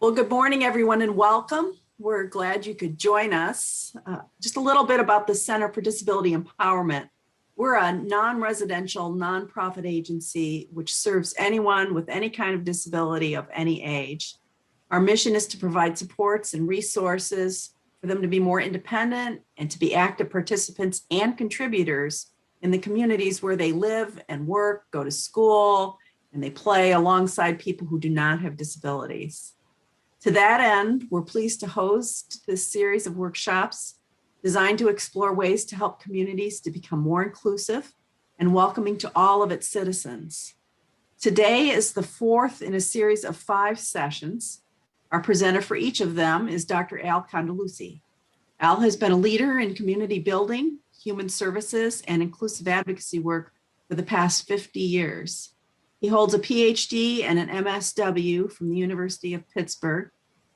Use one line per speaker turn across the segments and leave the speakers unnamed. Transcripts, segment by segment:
Well, good morning, everyone, and welcome. We're glad you could join us. Just a little bit about the Center for Disability Empowerment. We're a non-residential, nonprofit agency which serves anyone with any kind of disability of any age. Our mission is to provide supports and resources for them to be more independent and to be active participants and contributors in the communities where they live and work, go to school, and they play alongside people who do not have disabilities. To that end, we're pleased to host this series of workshops designed to explore ways to help communities to become more inclusive and welcoming to all of its citizens. Today is the fourth in a series of 5 sessions. Our presenter for each of them is Dr. Al Condeluci. Al has been a leader in community building, human services, and inclusive advocacy work for the past 50 years. He holds a PhD and an MSW from the University of Pittsburgh.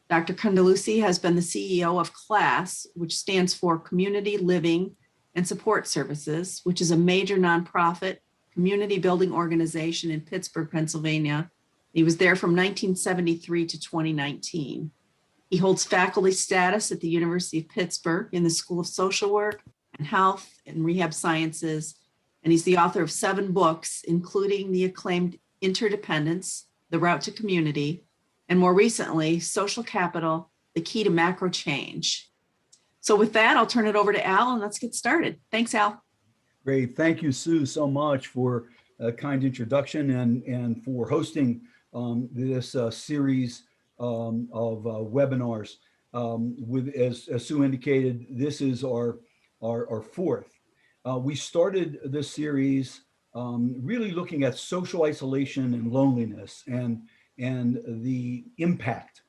Dr. Condeluci has been the CEO of CLASS, which stands for Community Living and Support Services, which is a major nonprofit community building organization in Pittsburgh, Pennsylvania. He was there from 1973 to 2019. He holds faculty status at the University of Pittsburgh in the School of Social Work and Health and Rehab Sciences, and he's the author of 7 books, including the acclaimed Interdependence, The Route to Community, and more recently, Social Capital, The Key to Macro Change. So with that, I'll turn it over to Al and let's get started. Thanks, Al.
Great. Thank you, Sue, so much for a kind introduction and for hosting this series of webinars. As Sue indicated, this is our fourth. We started this series really looking at social isolation and loneliness and the impact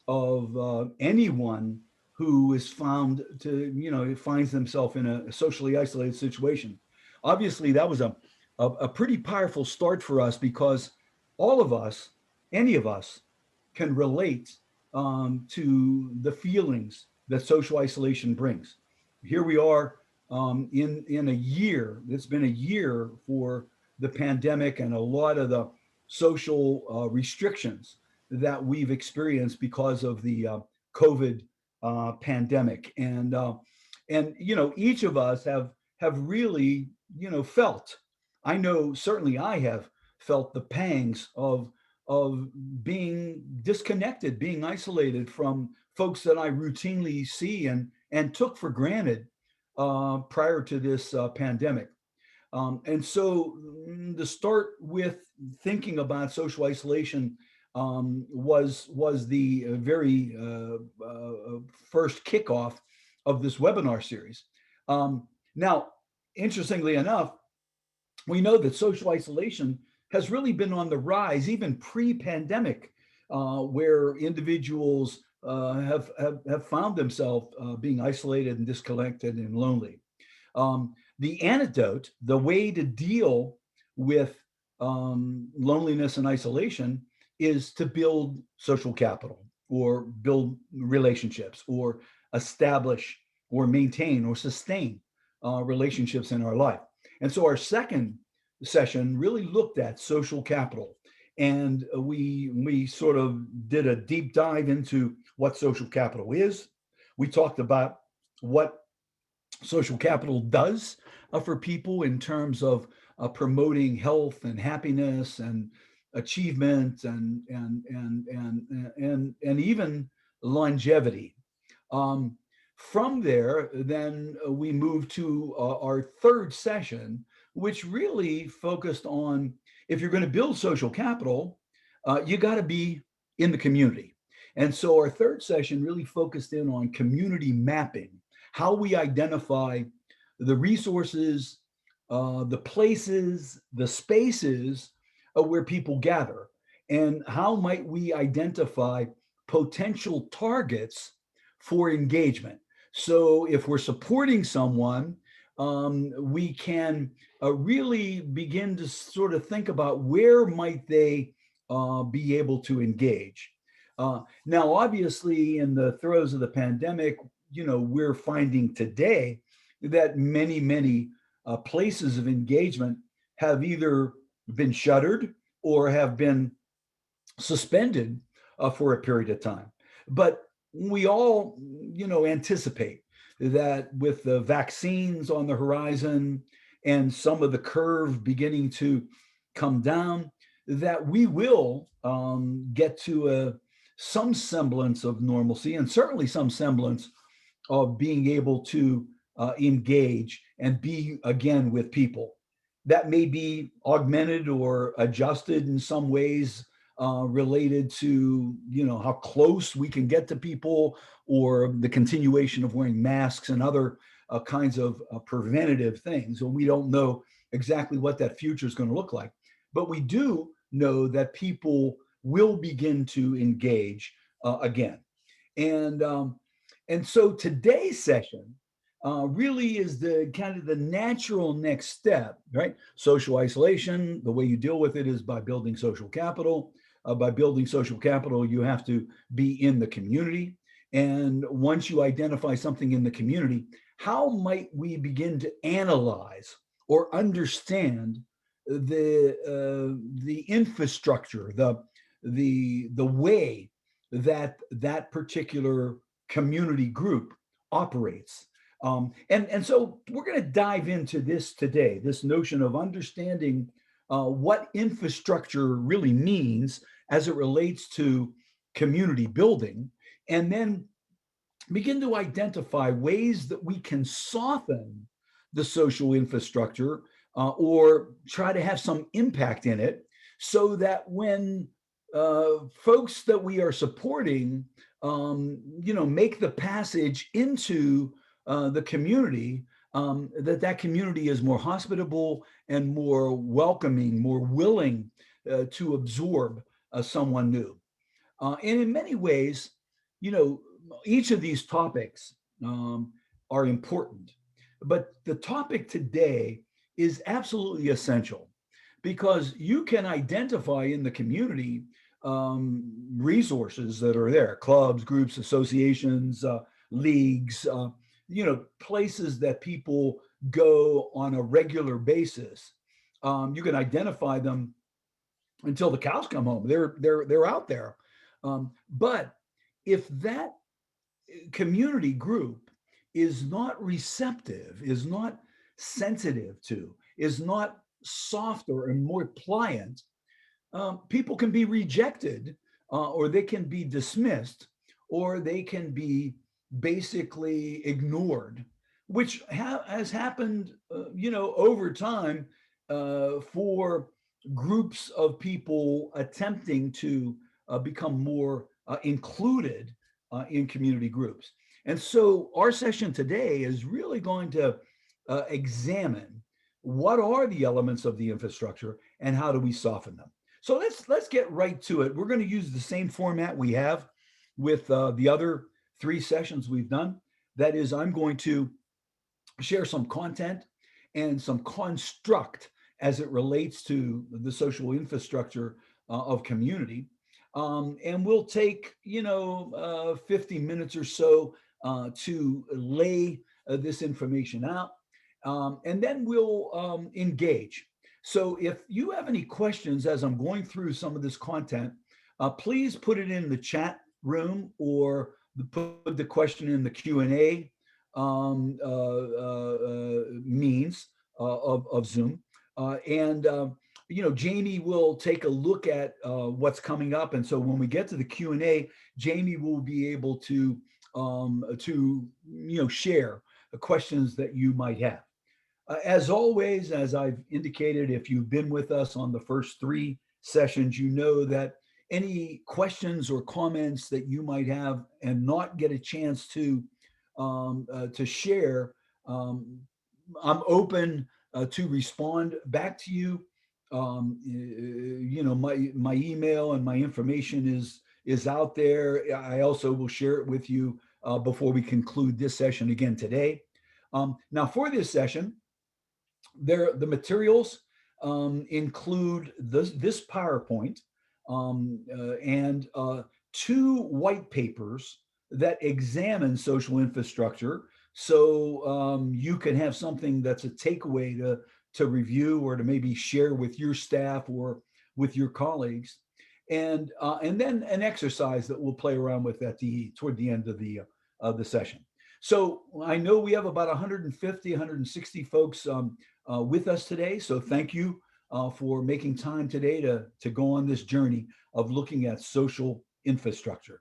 of anyone who is found to, finds themselves in a socially isolated situation. Obviously, that was a pretty powerful start for us because all of us, any of us, can relate to the feelings that social isolation brings. Here we are in a year. It's been a year for the pandemic and a lot of the social restrictions that we've experienced because of the COVID pandemic. And each of us have really, felt, I know certainly I have felt the pangs of being disconnected, being isolated from folks that I routinely see and took for granted prior to this pandemic. And so to start with thinking about social isolation was the very first kickoff of this webinar series. Now, interestingly enough, we know that social isolation has really been on the rise, even pre-pandemic, where individuals have found themselves being isolated and disconnected and lonely. The antidote, the way to deal with loneliness and isolation is to build social capital or build relationships or establish or maintain or sustain relationships in our life. And so our second session really looked at social capital. And we sort of did a deep dive into what social capital is. We talked about what social capital does for people in terms of promoting health and happiness and achievement and even longevity. From there, then we moved to our third session, which really focused on, if you're going to build social capital, you got to be in the community. And so our third session really focused in on community mapping, how we identify the resources, the places, the spaces where people gather, and how might we identify potential targets for engagement. So if we're supporting someone, we can really begin to sort of think about where might they be able to engage. Now, obviously, in the throes of the pandemic, we're finding today that many places of engagement have either been shuttered or have been suspended for a period of time. But we all, anticipate that with the vaccines on the horizon and some of the curve beginning to come down, that we will get to some semblance of normalcy, and certainly some semblance of being able to engage and be again with people. That may be augmented or adjusted in some ways, related to how close we can get to people, or the continuation of wearing masks and other kinds of preventative things. And we don't know exactly what that future is going to look like, but we do know that people will begin to engage again. And so today's session really is the kind of the natural next step, right? Social isolation, the way you deal with it is by building social capital. By building social capital, you have to be in the community. And once you identify something in the community, how might we begin to analyze or understand the infrastructure, the way that that particular community group operates? And so we're going to dive into this today, this notion of understanding what infrastructure really means as it relates to community building, and then begin to identify ways that we can soften the social infrastructure, or try to have some impact in it, so that when folks that we are supporting, make the passage into the community, that community is more hospitable and more welcoming, more willing to absorb someone new. And in many ways, each of these topics are important, but the topic today is absolutely essential, because you can identify in the community resources that are there: clubs, groups, associations, leagues, places that people go on a regular basis. You can identify them until the cows come home. They're out there. But if that community group is not receptive, is not sensitive to, is not softer and more pliant, people can be rejected, or they can be dismissed, or they can be basically ignored, which has happened, over time, for groups of people attempting to become more included in community groups. And so our session today is really going to examine what are the elements of the infrastructure and how do we soften them. So let's get right to it. We're going to use the same format we have with the other 3 sessions we've done. That is, I'm going to share some content and some construct as it relates to the social infrastructure of community. And we'll take, 50 minutes or so to lay this information out. And then we'll engage. So if you have any questions as I'm going through some of this content, please put it in the chat room, or put the question in the Q&A means of Zoom. Jamie will take a look at what's coming up. And so when we get to the Q&A, Jamie will be able to share the questions that you might have. As always, as I've indicated, if you've been with us on the first 3 sessions, you know that any questions or comments that you might have and not get a chance to share, I'm open to respond back to you. My email and my information is out there. I also will share it with you before we conclude this session again today. Now, for this session, the materials include this PowerPoint and 2 white papers that examine social infrastructure. So you can have something that's a takeaway to review, or to maybe share with your staff or with your colleagues. and then an exercise that we'll play around with toward the end of the session. So I know we have about 150, 160 folks with us today. So thank you for making time today to go on this journey of looking at social infrastructure.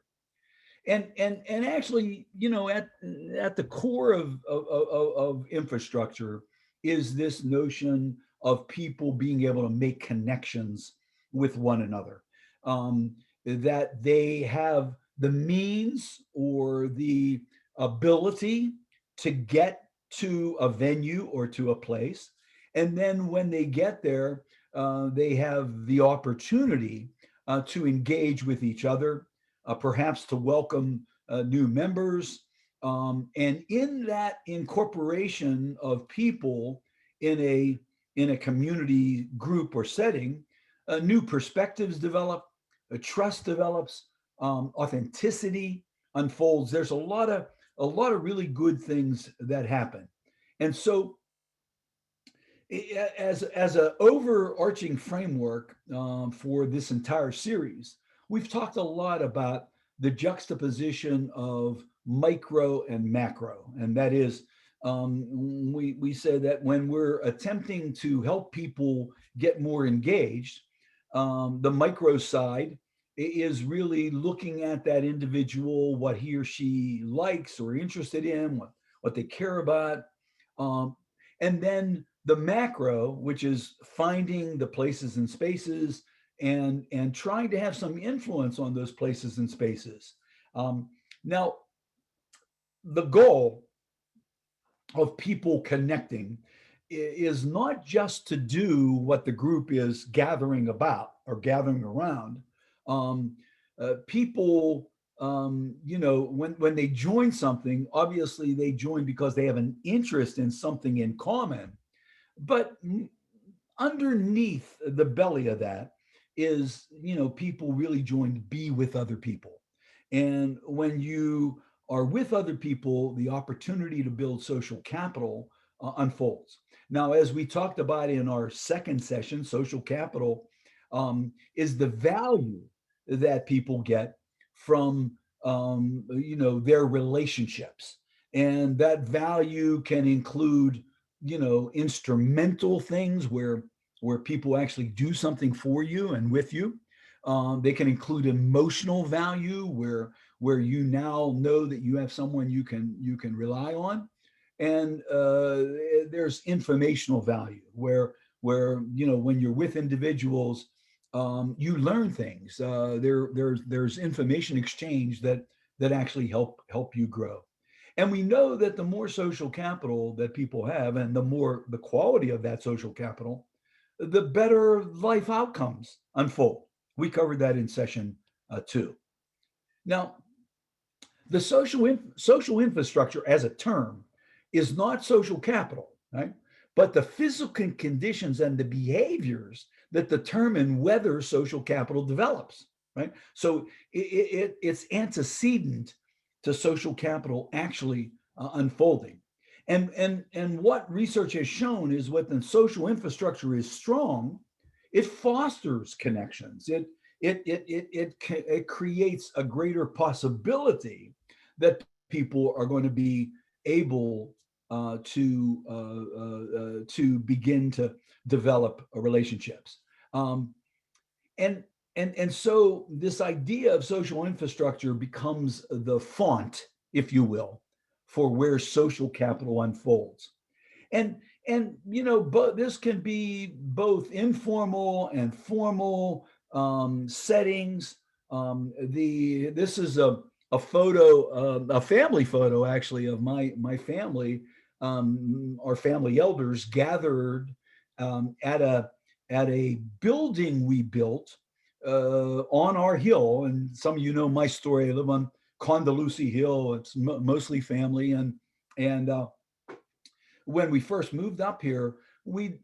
And actually, at the core of infrastructure is this notion of people being able to make connections with one another, that they have the means or the ability to get to a venue or to a place. And then when they get there, they have the opportunity to engage with each other, perhaps to welcome new members. And in that incorporation of people in a community group or setting, new perspectives develop, trust develops, authenticity unfolds. There's a lot of really good things that happen. And so as an overarching framework for this entire series, we've talked a lot about the juxtaposition of micro and macro. And that is, we say that when we're attempting to help people get more engaged, the micro side is really looking at that individual, what he or she likes or interested in, what they care about. And then the macro, which is finding the places and spaces and trying to have some influence on those places and spaces. Now, the goal of people connecting is not just to do what the group is gathering about or gathering around. People, when they join something, obviously they join because they have an interest in something in common. But underneath the belly of that is, people really join to be with other people. And when you are with other people, the opportunity to build social capital unfolds. Now, as we talked about in our second session, social capital is the value that people get from, their relationships. And that value can include, instrumental things where people actually do something for you and with you. They can include emotional value where you now know that you have someone you can rely on. And there's informational value where when you're with individuals, you learn things. There's information exchange that actually help you grow. And we know that the more social capital that people have, and the more the quality of that social capital, the better life outcomes unfold. We covered that in session 2. Now, the social infrastructure as a term is not social capital, right? But the physical conditions and the behaviors that determine whether social capital develops, right? So it's antecedent to social capital actually unfolding. And what research has shown is when the social infrastructure is strong, it fosters connections. It creates a greater possibility that people are going to be able to begin to develop relationships. And so this idea of social infrastructure becomes the font, if you will, for where social capital unfolds. And this can be both informal and formal settings. This is a photo, a family photo actually of my family. Our family elders gathered at a building we built on our hill. And some of you know my story. I live on Condeluci Hill. It's mostly family. And when we first moved up here, we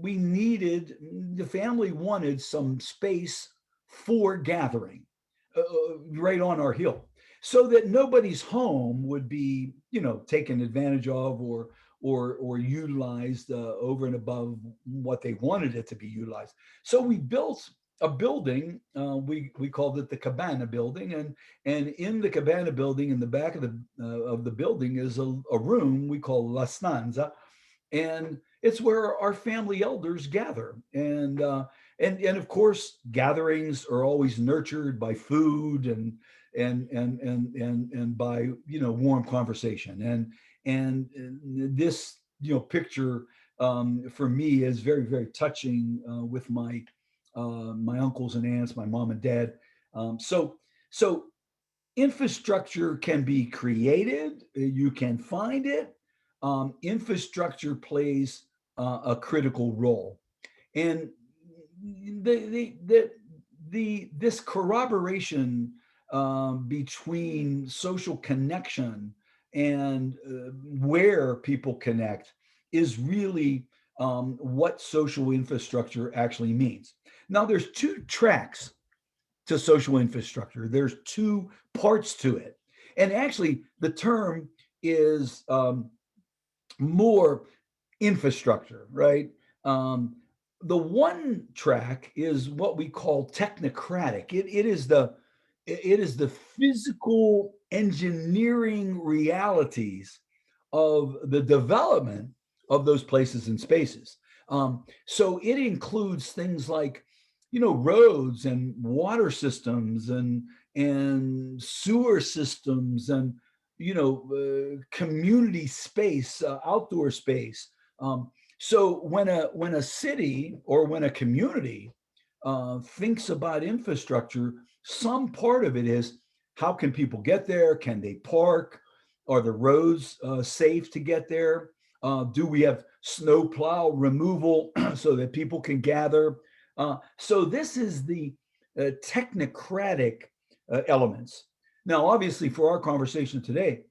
needed, the family wanted some space for gathering right on our hill, so that nobody's home would be, taken advantage of or utilized over and above what they wanted it to be utilized. So we built a building. We called it the Cabana building, and in the Cabana building, in the back of the building, is a room we call La Stanza, and it's where our family elders gather. And of course, gatherings are always nurtured by food and by warm conversation. And this picture for me is very, very touching with my uncles and aunts, my mom and dad. So infrastructure can be created. You can find it. Infrastructure plays a critical role, and this corroboration between social connection and where people connect is really what social infrastructure actually means. Now, there's two tracks to social infrastructure. There's two parts to it. And actually, the term is more infrastructure, right? The one track is what we call technocratic. It is the physical engineering realities of the development of those places and spaces. So it includes things like, roads and water systems and sewer systems and community space, outdoor space. So when a city or when a community thinks about infrastructure, some part of it is, how can people get there? Can they park? Are the roads safe to get there? Do we have snow plow removal so that people can gather? So this is the technocratic elements. Now, obviously, for our conversation today,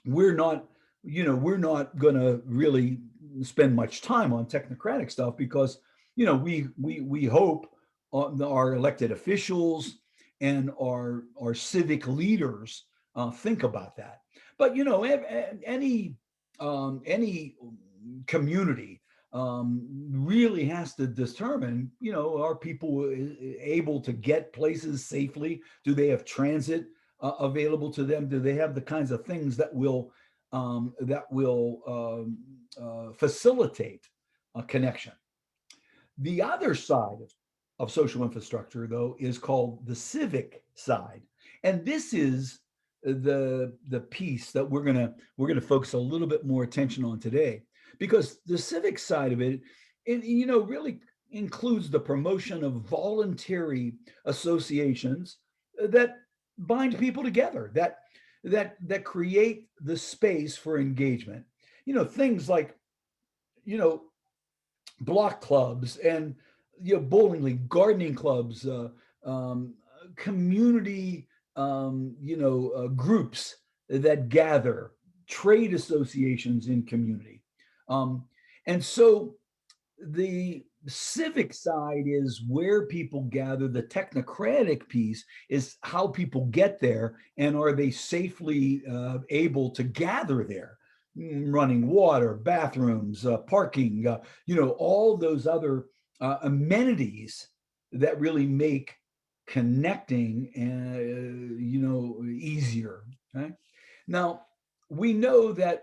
we're not going to really spend much time on technocratic stuff because we hope our elected officials and our civic leaders think about that. But any community really has to determine, are people able to get places safely? Do they have transit available to them? Do they have the kinds of things that will facilitate a connection? The other side of social infrastructure, though, is called the civic side, and this is the piece that we're gonna focus a little bit more attention on today, because the civic side of it really includes the promotion of voluntary associations that bind people together, that create the space for engagement. Things like block clubs and bowling league, gardening clubs, community groups that gather, trade associations in community. And so the civic side is where people gather. The technocratic piece is how people get there, and are they safely able to gather there? Running water, bathrooms, parking, all those other amenities that really make connecting easier. Okay? Now, we know that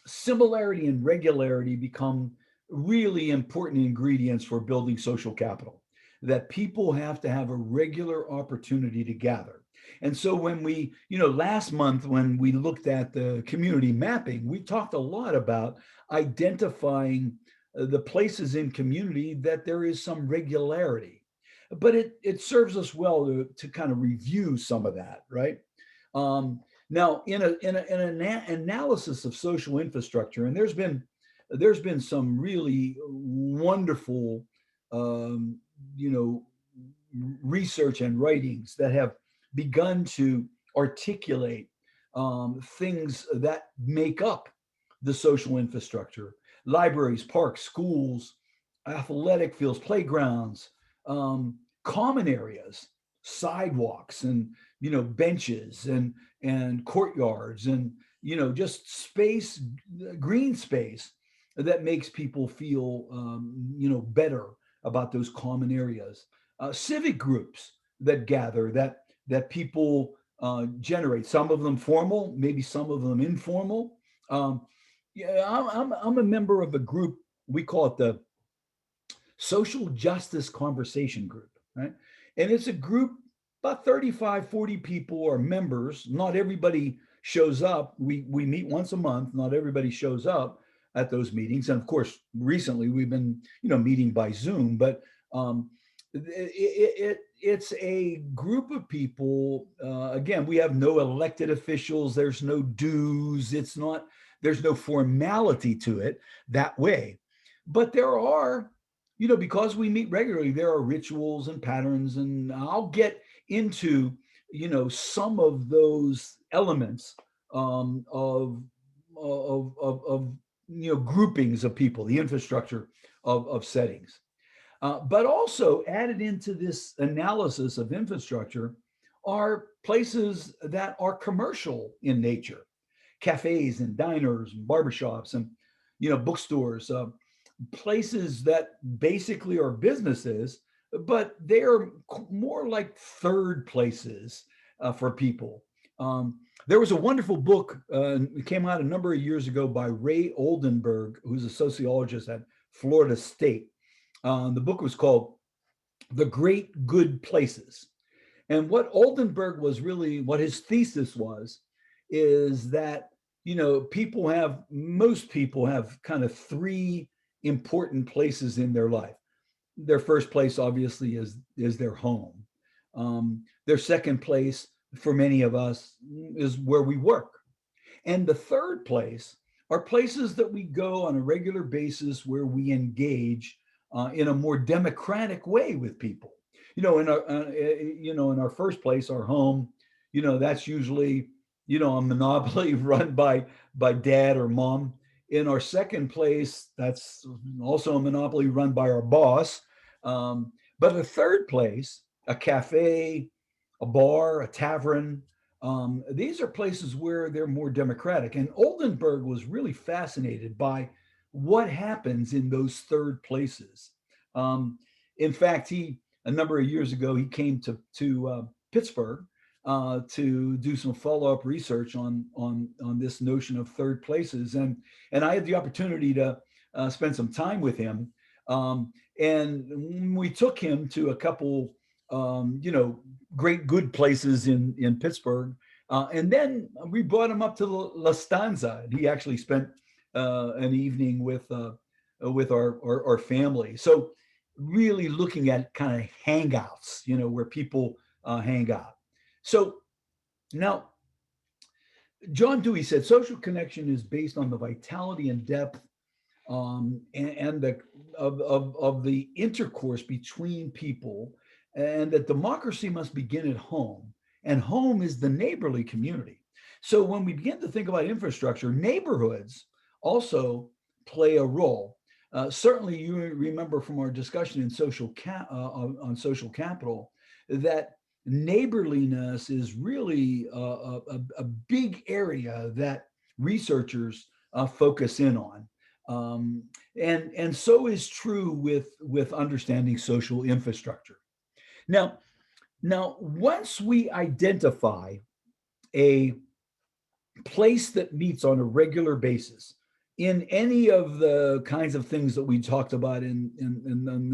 similarity and regularity become really important ingredients for building social capital, that people have to have a regular opportunity to gather. And so when we, last month, when we looked at the community mapping, we talked a lot about identifying the places in community that there is some regularity. But it serves us well to kind of review some of that, right? Now, in an analysis of social infrastructure, and there's been some really wonderful, research and writings that have begun to articulate things that make up the social infrastructure: libraries, parks, schools, athletic fields, playgrounds, common areas, sidewalks, and benches and courtyards, and just space, green space that makes people feel better about those common areas. Civic groups that gather, that people generate. Some of them formal, maybe some of them informal. Yeah, I'm a member of a group. We call it the Social Justice Conversation Group, right? And it's a group, about 35, 40 people are members. Not everybody shows up. We meet once a month. Not everybody shows up at those meetings. And of course, recently we've been, meeting by Zoom, but it's a group of people. Again, we have no elected officials. There's no dues. There's no formality to it that way. But there are, because we meet regularly, there are rituals and patterns, and I'll get into, some of those elements of groupings of people, the infrastructure of settings. But also added into this analysis of infrastructure are places that are commercial in nature, cafes and diners and barbershops and, bookstores, places that basically are businesses, but they're more like third places for people. There was a wonderful book, it came out a number of years ago by Ray Oldenburg, who's a sociologist at Florida State. The book was called The Great Good Places. And what Oldenburg was really, what his thesis was, is that, most people have kind of three important places in their life. Their first place, obviously, is their home. Their second place, for many of us, is where we work. And the third place are places that we go on a regular basis where we engage in a more democratic way with people. In our first place, our home, that's usually, a monopoly run by dad or mom. In our second place, that's also a monopoly run by our boss. But a third place, a cafe, a bar, a tavern, these are places where they're more democratic. And Oldenburg was really fascinated by what happens in those third places. In fact, a number of years ago, he came to Pittsburgh to do some follow-up research on this notion of third places, and I had the opportunity to spend some time with him, and we took him to a couple, great good places in Pittsburgh, and then we brought him up to La Stanza, and he actually spent an evening with our family. So really looking at kind of hangouts, where people hang out. So now, John Dewey said social connection is based on the vitality and depth and the intercourse between people, and that democracy must begin at home, and home is the neighborly community. So when we begin to think about infrastructure, neighborhoods also play a role. Certainly, you remember from our discussion in on social capital that neighborliness is really a big area that researchers focus in on. And so is true with understanding social infrastructure. Now, once we identify a place that meets on a regular basis in any of the kinds of things that we talked about in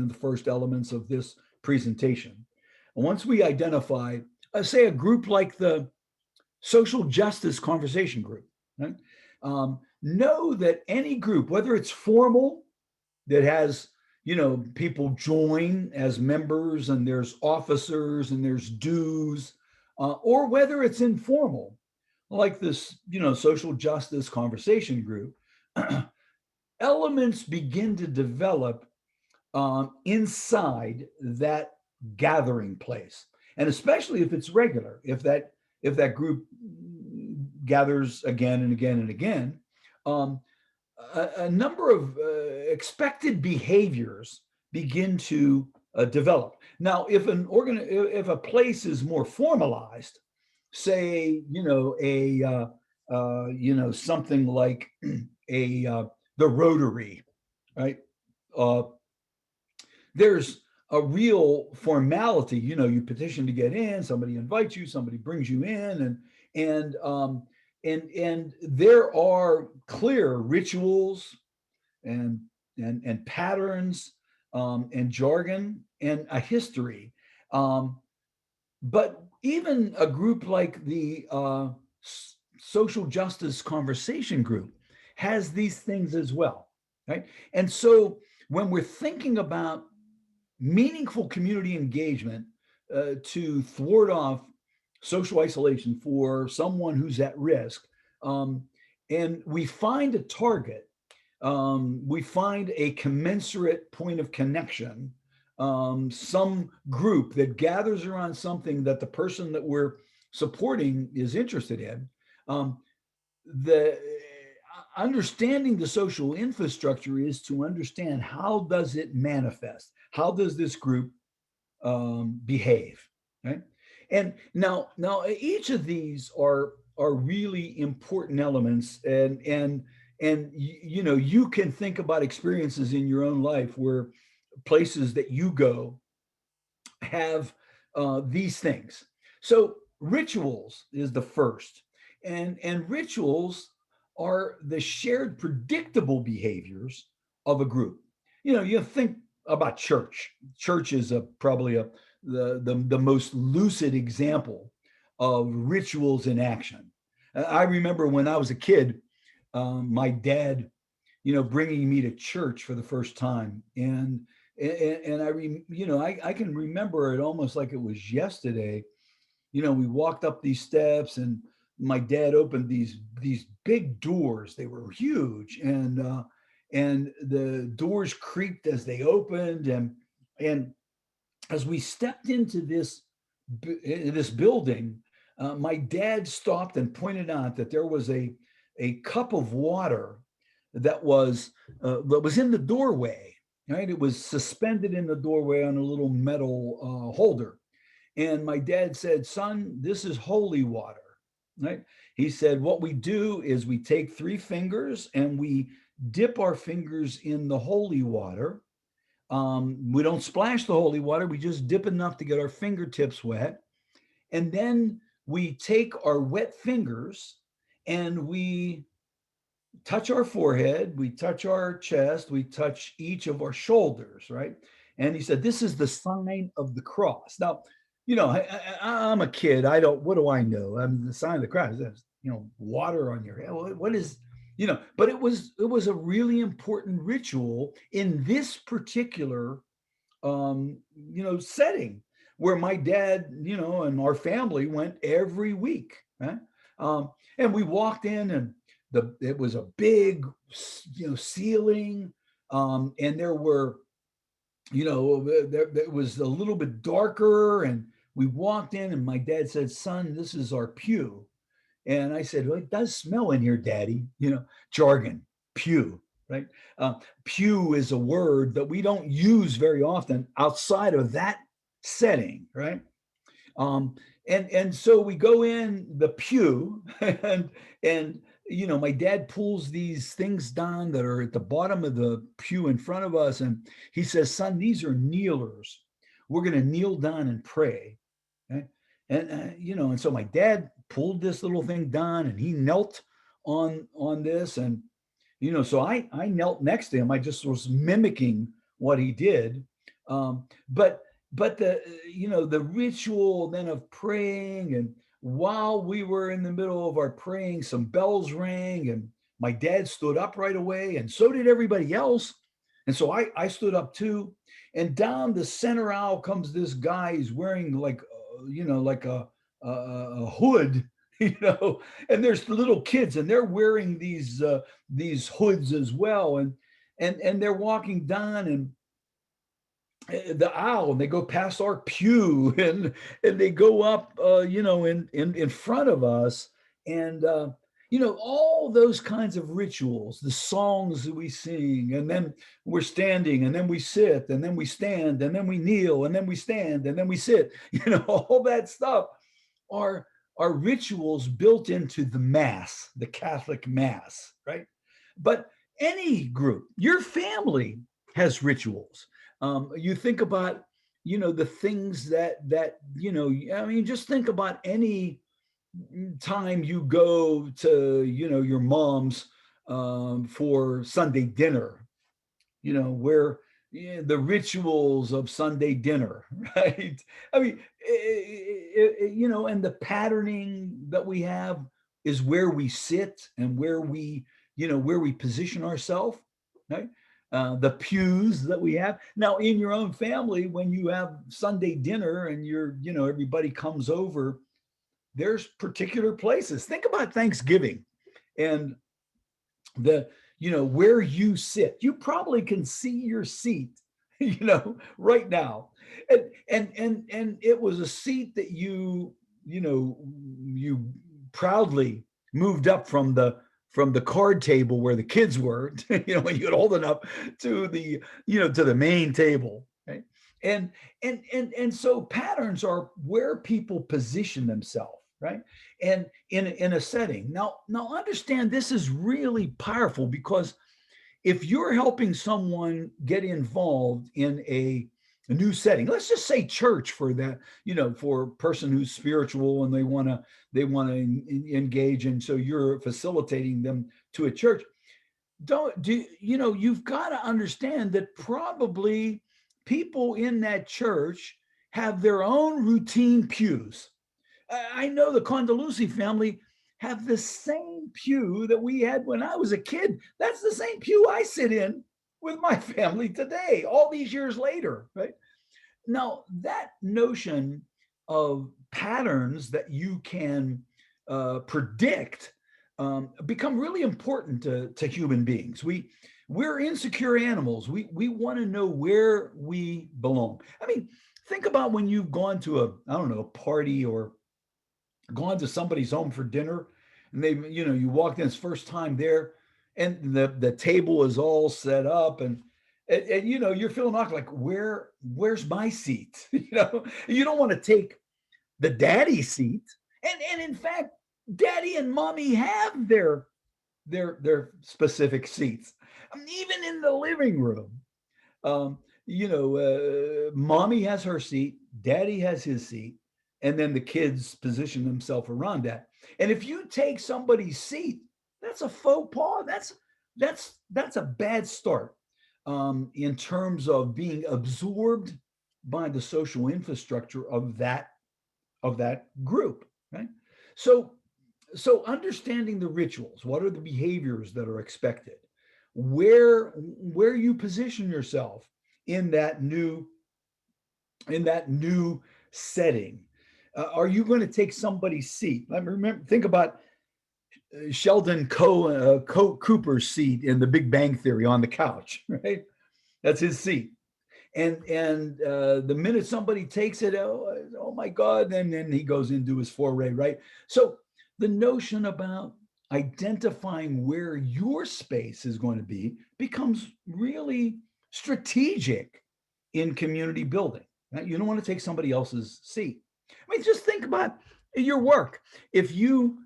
the first elements of this presentation, once we identify, say, a group like the Social Justice Conversation Group, right? Know that any group, whether it's formal, that has, people join as members and there's officers and there's dues, or whether it's informal, like this, Social Justice Conversation Group, elements begin to develop inside that gathering place, and especially if it's regular, if that group gathers again and again and again, a number of expected behaviors begin to develop. Now, if a place is more formalized, say, something like the Rotary, right? there's a real formality. You know, you petition to get in, somebody invites you, somebody brings you in, and there are clear rituals and and patterns, and jargon and a history. Um, but even a group like the social justice conversation group has these things as well, right? And so when we're thinking about meaningful community engagement to thwart off social isolation for someone who's at risk, um, and we find a target, we find a commensurate point of connection, some group that gathers around something that the person that we're supporting is interested in. The understanding the social infrastructure is to understand how does it manifest, how does this group behave, right? And now each of these are really important elements, and you know, you can think about experiences in your own life where places that you go have these things. So rituals is the first, and rituals are the shared predictable behaviors of a group. You know, you think about church. Church is probably the most lucid example of rituals in action. I remember when I was a kid, my dad, you know, bringing me to church for the first time, and you know, I can remember it almost like it was yesterday. You know, we walked up these steps, and my dad opened these big doors. They were huge, and the doors creaked as they opened, and as we stepped into this building, my dad stopped and pointed out that there was a cup of water that was in the doorway. Right, it was suspended in the doorway on a little metal holder. And my dad said, "Son, this is holy water." Right? He said, "What we do is we take 3 fingers and we dip our fingers in the holy water. We don't splash the holy water. We just dip enough to get our fingertips wet. And then we take our wet fingers and we touch our forehead, we touch our chest, we touch each of our shoulders, right?" And he said, "This is the sign of the cross." Now, you know, I'm a kid. I don't, what do I know? I mean, the sign of the cross is, you know, water on your head. What is, you know, but it was a really important ritual in this particular, you know, setting where my dad, you know, and our family went every week, right? And we walked in, and it was a big, you know, ceiling, and there were, you know, there was a little bit darker, and we walked in, and my dad said, "Son, this is our pew." And I said, "Well, it does smell in here, Daddy." You know, jargon, pew, right? Pew is a word that we don't use very often outside of that setting, right? Um, and so we go in the pew, and you know, my dad pulls these things down that are at the bottom of the pew in front of us, and he says, "Son, these are kneelers. We're going to kneel down and pray." Okay? And you know, and so my dad pulled this little thing down, and he knelt on this, and you know, so I knelt next to him. I just was mimicking what he did. But the, you know, the ritual then of praying, and while we were in the middle of our praying, some bells rang, and my dad stood up right away, and so did everybody else. And so I stood up too. And down the center aisle comes this guy. He's wearing like, you know, like a hood, you know, and there's the little kids, and they're wearing these hoods as well, and they're walking down and the aisle, and they go past our pew, and they go up, you know, in front of us, and you know, all those kinds of rituals, the songs that we sing, and then we're standing, and then we sit, and then we stand, and then we kneel, and then we stand, and then we sit. You know, all that stuff are rituals built into the Mass, the Catholic Mass, right? But any group, your family has rituals. You think about, the things that, I mean, just think about any time you go to, your mom's for Sunday dinner, where the rituals of Sunday dinner, right? I mean, and the patterning that we have is where we sit and where we position ourselves, right? The pews that we have now in your own family, when you have Sunday dinner and everybody comes over, there's particular places. Think about Thanksgiving and the where you sit. You probably can see your seat right now, and it was a seat that you proudly moved up from the card table where the kids were, when you get old enough, to the main table, right? And so patterns are where people position themselves, right? And in a setting. Now understand, this is really powerful, because if you're helping someone get involved in a new setting, let's just say church, for that, for a person who's spiritual and they want to engage, and so you're facilitating them to a church. You've got to understand that probably people in that church have their own routine pews. I know the Condeluci family have the same pew that we had when I was a kid. That's the same pew I sit in with my family today, all these years later, right? Now, that notion of patterns that you can predict become really important to human beings. We're insecure animals. We want to know where we belong. I mean, think about when you've gone to a party, or gone to somebody's home for dinner, and you walked in, it's first time there, and the table is all set up, and you're feeling awkward, like, where's my seat? You don't want to take the daddy seat, and in fact, daddy and mommy have their specific seats. I mean, even in the living room, mommy has her seat, daddy has his seat, and then the kids position themselves around that. And if you take somebody's seat, that's a faux pas. That's a bad start in terms of being absorbed by the social infrastructure of that group, right? So understanding the rituals, what are the behaviors that are expected, where you position yourself in that new setting. Are you going to take somebody's seat? Think about Sheldon Cooper's seat in The Big Bang Theory on the couch, right? That's his seat. And the minute somebody takes it, oh my God, and then he goes into his foray, right? So the notion about identifying where your space is going to be becomes really strategic in community building, right? You don't want to take somebody else's seat. I mean, just think about your work. If you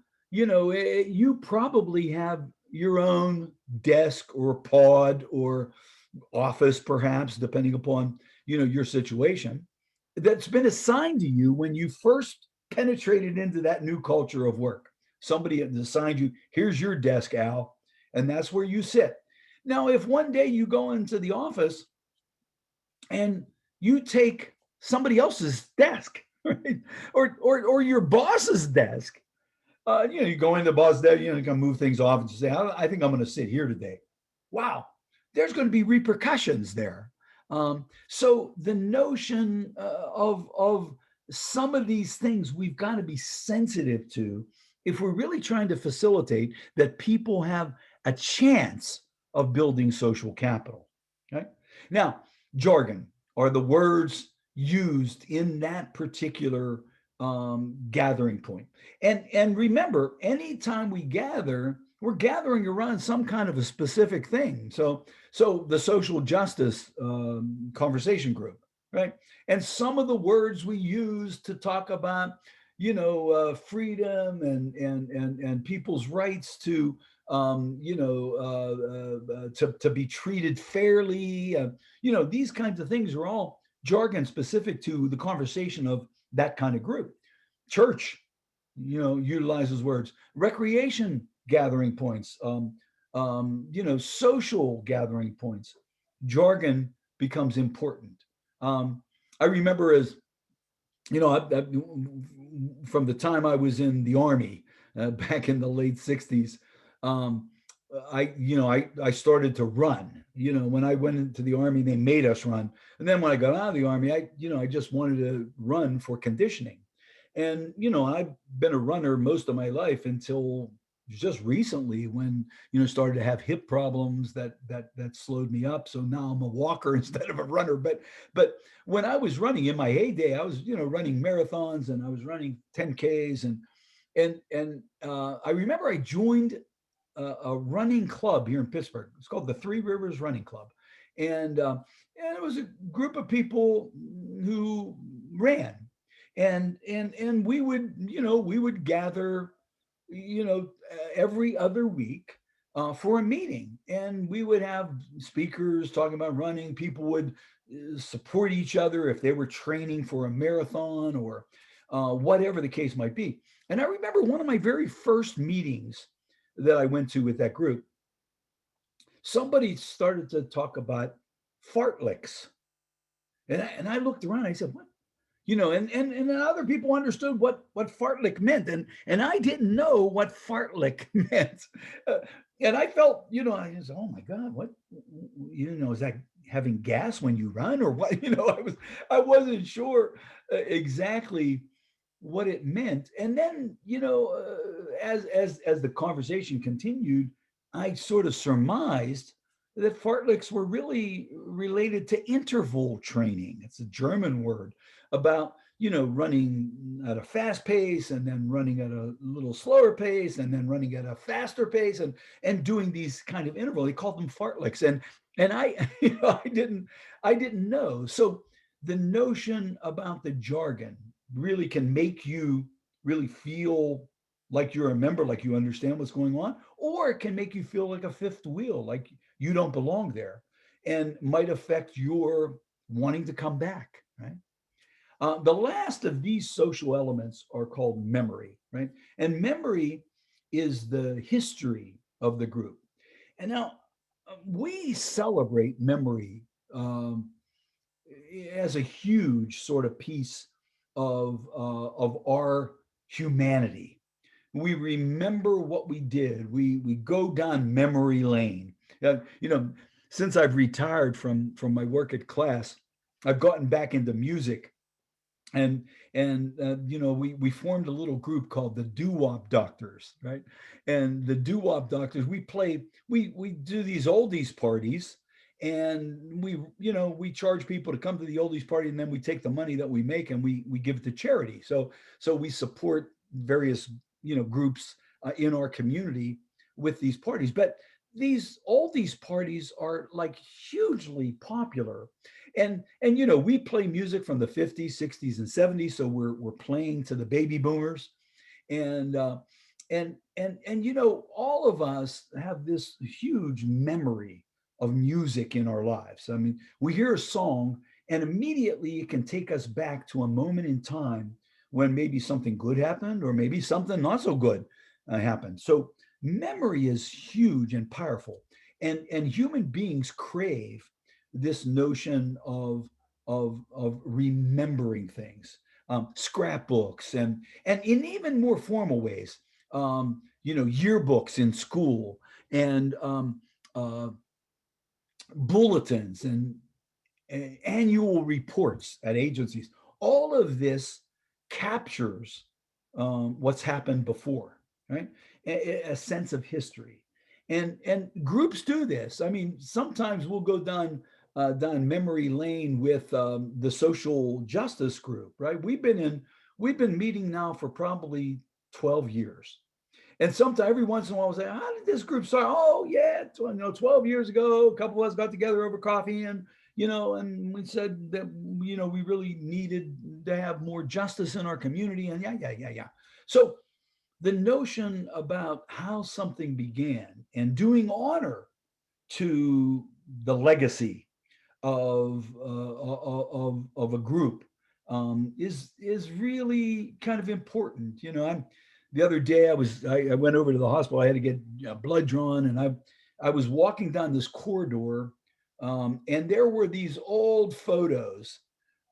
probably have your own desk or pod or office, perhaps, depending upon, your situation, that's been assigned to you when you first penetrated into that new culture of work. Somebody had assigned you, here's your desk, Al, and that's where you sit. Now, if one day you go into the office and you take somebody else's desk, right? Or your boss's desk, you go into the boss's desk, you can move things off and say, I think I'm going to sit here today. Wow, there's going to be repercussions there. So the notion of some of these things we've got to be sensitive to if we're really trying to facilitate that people have a chance of building social capital. Okay? Now, jargon are the words used in that particular gathering point. And remember, anytime we gather, we're gathering around some kind of a specific thing. So the social justice conversation group, right? And some of the words we use to talk about, freedom and people's rights to to be treated fairly. These kinds of things are all jargon specific to the conversation of that kind of group. Church, utilizes words. Recreation gathering points, social gathering points. Jargon becomes important. I remember from the time I was in the Army back in the late 60s, I started to run. When I went into the Army, they made us run. And then when I got out of the Army, I just wanted to run for conditioning. And, I've been a runner most of my life until just recently when, started to have hip problems that slowed me up. So now I'm a walker instead of a runner. But when I was running in my heyday, I was, running marathons and I was running 10Ks and I remember I joined a running club here in Pittsburgh. It's called the Three Rivers Running Club. And it was a group of people who ran. And we would gather, every other week for a meeting, and we would have speakers talking about running. People would support each other if they were training for a marathon or whatever the case might be. And I remember one of my very first meetings that I went to with that group, somebody started to talk about Fartleks. And I looked around, I said, what? And then other people understood what fartlek meant. And I didn't know what fartlek meant. And I felt, I was, oh my God, what, is that having gas when you run or what? I wasn't sure exactly what it meant. And then, as the conversation continued, I sort of surmised that fartleks were really related to interval training. It's a German word about, running at a fast pace and then running at a little slower pace and then running at a faster pace and doing these kind of interval. They called them fartleks. And I, I didn't know. So the notion about the jargon really can make you really feel like you're a member, like you understand what's going on, or it can make you feel like a fifth wheel, like you don't belong there, and might affect your wanting to come back, right? The last of these social elements are called memory, right? And memory is the history of the group. And now we celebrate memory as a huge sort of piece of our humanity. We remember what we did. We go down memory lane. Since I've retired from my work at class, I've gotten back into music, and we formed a little group called the DooWop Doctors, right? And the DooWop Doctors, we do these oldies parties, and we charge people to come to the oldies party, and then we take the money that we make and we give it to charity. So we support various groups in our community with these parties. But all these parties are like hugely popular, and we play music from the 50s, 60s, and 70s. So we're playing to the baby boomers, and all of us have this huge memory of music in our lives. I mean, we hear a song and immediately it can take us back to a moment in time when maybe something good happened or maybe something not so good happened. So memory is huge and powerful, and human beings crave this notion of remembering things, scrapbooks, and in even more formal ways, yearbooks in school, and bulletins and annual reports at agencies. All of this captures what's happened before, right? A sense of history, and groups do this. I mean, sometimes we'll go down memory lane with the social justice group, right? We've been meeting now for probably 12 years. And sometimes every once in a while we'll say, how did this group start? Oh yeah, 12 years ago, a couple of us got together over coffee and we said that, we really needed to have more justice in our community. And yeah. So the notion about how something began and doing honor to the legacy of a group is really kind of important. You know, the other day I went over to the hospital. I had to get blood drawn, and I was walking down this corridor, and there were these old photos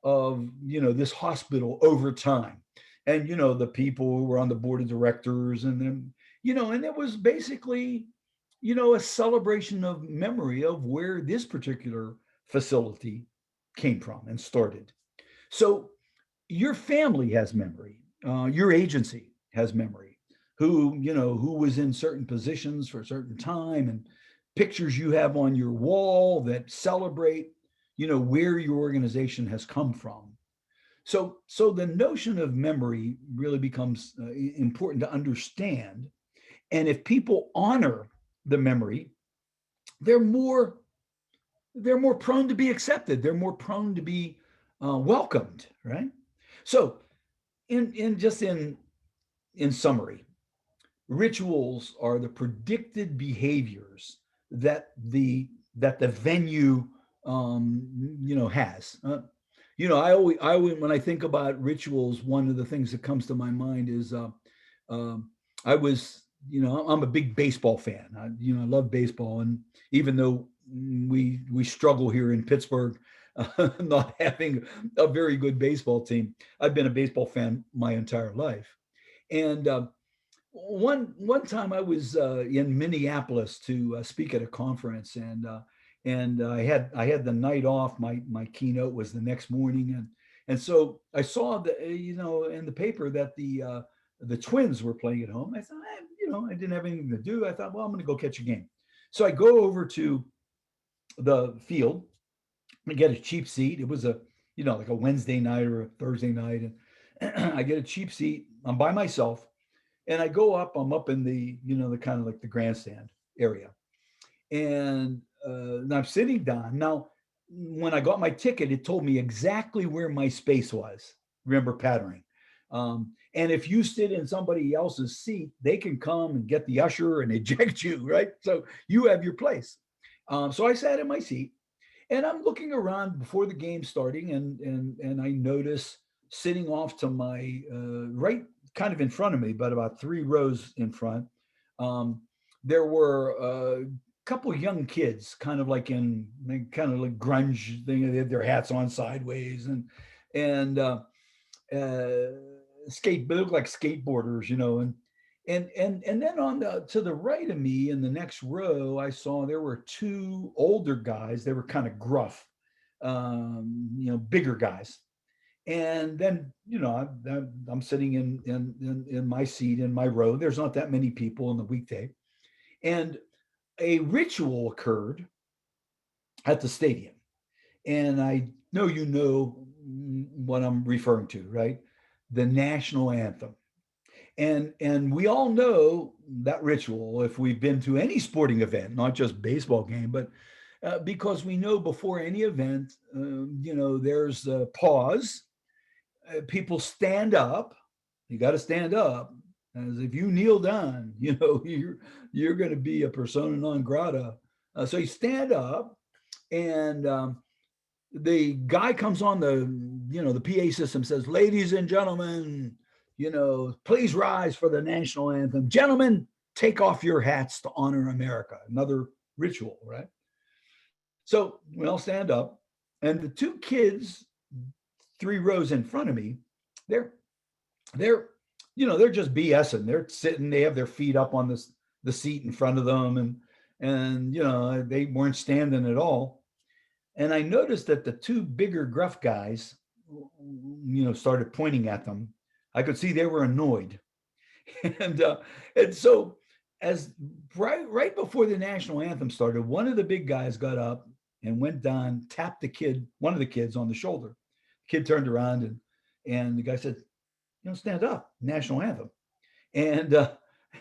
of, you know, this hospital over time, and, you know, the people who were on the board of directors, and then, you know, and it was basically, you know, a celebration of memory of where this particular facility came from and started. So your family has memory, your agency has memory, who, you know, who was in certain positions for a certain time, and pictures you have on your wall that celebrate, you know, where your organization has come from. So the notion of memory really becomes important to understand. And if people honor the memory, they're more they're more prone to be accepted. They're more prone to be welcomed, right? So, in summary, rituals are the predicted behaviors that the venue you know has. You know, I when I think about rituals, one of the things that comes to my mind is I was, you know, I'm a big baseball fan. You know, I love baseball, and even though we struggle here in Pittsburgh, not having a very good baseball team, I've been a baseball fan my entire life. And one time I was in Minneapolis to speak at a conference, and I had the night off. My keynote was the next morning, and so I saw the, you know, in the paper that the Twins were playing at home. I thought, you know, I didn't have anything to do. I thought, well, I'm going to go catch a game. So I go over to the field and get a cheap seat. It was a, you know, like a Wednesday night or a Thursday night, and I get a cheap seat. I'm by myself, and I go up. I'm up in the, you know, the kind of like the grandstand area, and I'm sitting down. Now, when I got my ticket, it told me exactly where my space was. Remember patterning. And if you sit in somebody else's seat, they can come and get the usher and eject you, right? So you have your place. So I sat in my seat, and I'm looking around before the game starting, and I notice sitting off to my right, kind of in front of me, but about 3 rows in front, there were a couple of young kids, kind of like grunge thing. They had their hats on sideways, and they look like skateboarders, you know, and then on to the right of me in the next row, I saw there were 2 older guys. They were kind of gruff, you know, bigger guys. And then, you know, I'm sitting in my seat in my row. There's not that many people in the weekday, and a ritual occurred at the stadium. And I know you know what I'm referring to, right? The national anthem. And we all know that ritual if we've been to any sporting event, not just baseball game, but because we know before any event, you know, there's a pause. People stand up. You got to stand up, as if you kneel down, you know, you're going to be a persona non grata. So you stand up, and the guy comes on the, you know, the PA system, says, "Ladies and gentlemen, you know, please rise for the national anthem. Gentlemen, take off your hats to honor America." Another ritual, right? So we all stand up, and the 2 kids 3 rows in front of me, they're you know, they're just BSing. They're sitting, they have their feet up on the seat in front of them, and you know, they weren't standing at all. And I noticed that the 2 bigger gruff guys, you know, started pointing at them. I could see they were annoyed. and and so as right before the national anthem started, one of the big guys got up and went down, tapped one of the kids on the shoulder. The kid turned around, and the guy said, "You know, stand up, national anthem." And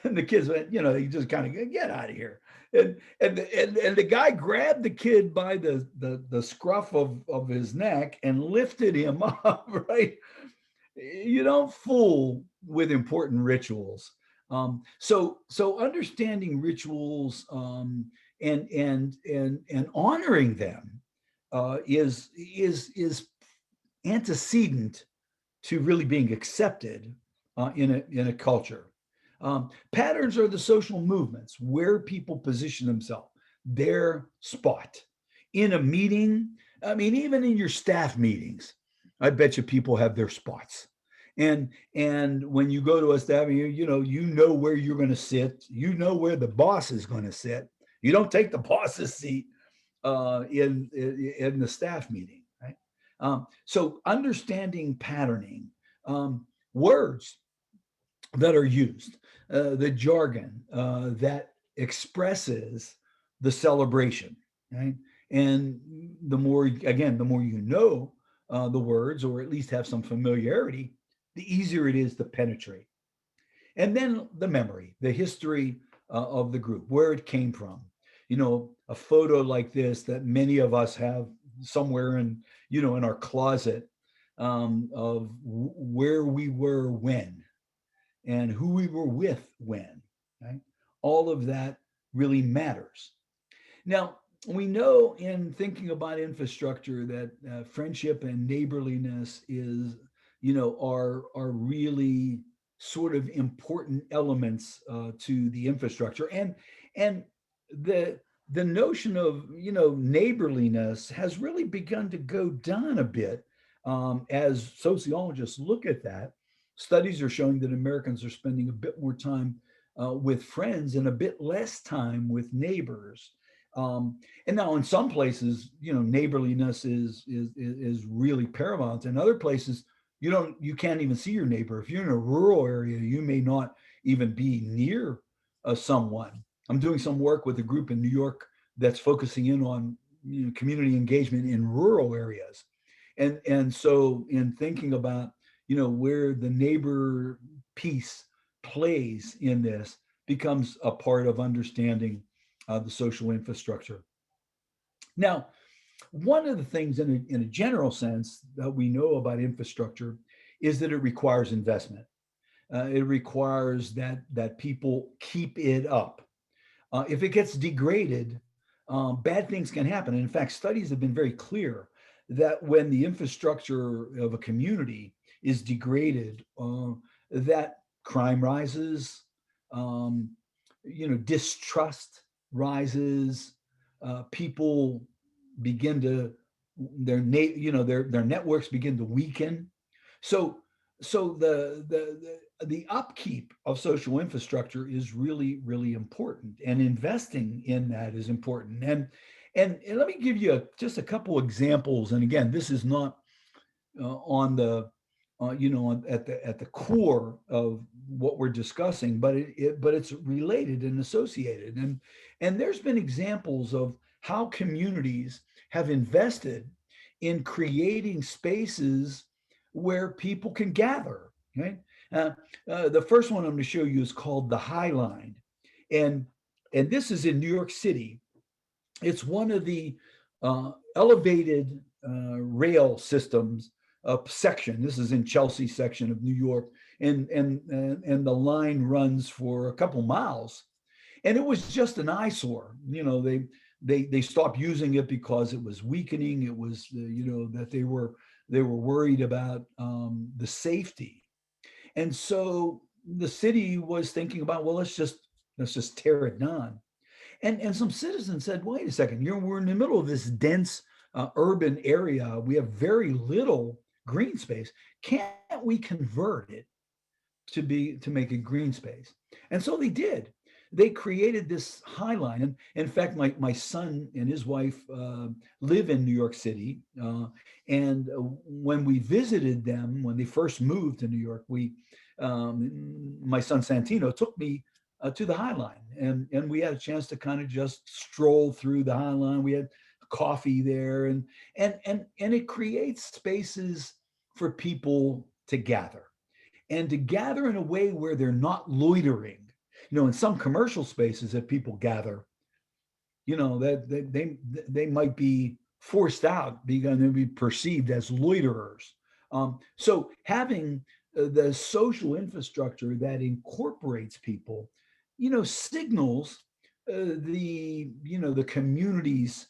and the kids went, you know, he just kind of, "Get out of here." And the guy grabbed the kid by the scruff of his neck and lifted him up, right? You don't fool with important rituals. So understanding rituals and honoring them is antecedent to really being accepted in a culture. Patterns are the social movements where people position themselves, their spot in a meeting. I mean, even in your staff meetings, I bet you people have their spots. And when you go to a staff meeting, you know where you're going to sit. You know where the boss is going to sit. You don't take the boss's seat in the staff meeting, right? So understanding patterning, words that are used, the jargon that expresses the celebration, right? And the more, again, the more you know the words, or at least have some familiarity, the easier it is to penetrate. And then the memory, the history of the group, where it came from. A photo like this that many of us have somewhere in our closet, of where we were when, and who we were with when, right? All of that really matters. Now, we know in thinking about infrastructure that friendship and neighborliness are really sort of important elements to the infrastructure. And the notion of, neighborliness has really begun to go down a bit as sociologists look at that. Studies are showing that Americans are spending a bit more time with friends and a bit less time with neighbors. And now, in some places, neighborliness is really paramount. In other places, you can't even see your neighbor. If you're in a rural area, you may not even be near someone. I'm doing some work with a group in New York that's focusing in on community engagement in rural areas, and so in thinking about where the neighbor piece plays in this becomes a part of understanding the social infrastructure. Now, one of the things in a general sense that we know about infrastructure is that it requires investment. It requires that people keep it up. If it gets degraded, bad things can happen. And in fact, studies have been very clear that when the infrastructure of a community is degraded, that crime rises, distrust rises, people begin to their networks begin to weaken. So the upkeep of social infrastructure is really, really important, and investing in that is important. And let me give you just a couple examples. And again, this is not on the at the core of what we're discussing, but it's related and associated. And there's been examples of how communities have invested in creating spaces where people can gather. Right? The first one I'm going to show you is called the High Line, and this is in New York City. It's one of the elevated rail systems section. This is in Chelsea section of New York, and the line runs for a couple miles, and it was just an eyesore. They stopped using it because it was weakening. It was that they were worried about the safety, and so the city was thinking about, well, let's just tear it down. And some citizens said, wait a second, we're in the middle of this dense urban area. We have very little green space. Can't we convert it to make a green space? And so they did. They created this High Line. And in fact, my son and his wife live in New York City. And when we visited them, when they first moved to New York, my son Santino took me to the High Line, and we had a chance to kind of just stroll through the High Line. We had coffee there, and it creates spaces for people to gather, and to gather in a way where they're not loitering. In some commercial spaces that people gather, that they might be forced out, because they'll be perceived as loiterers. So having the social infrastructure that incorporates people, signals the community's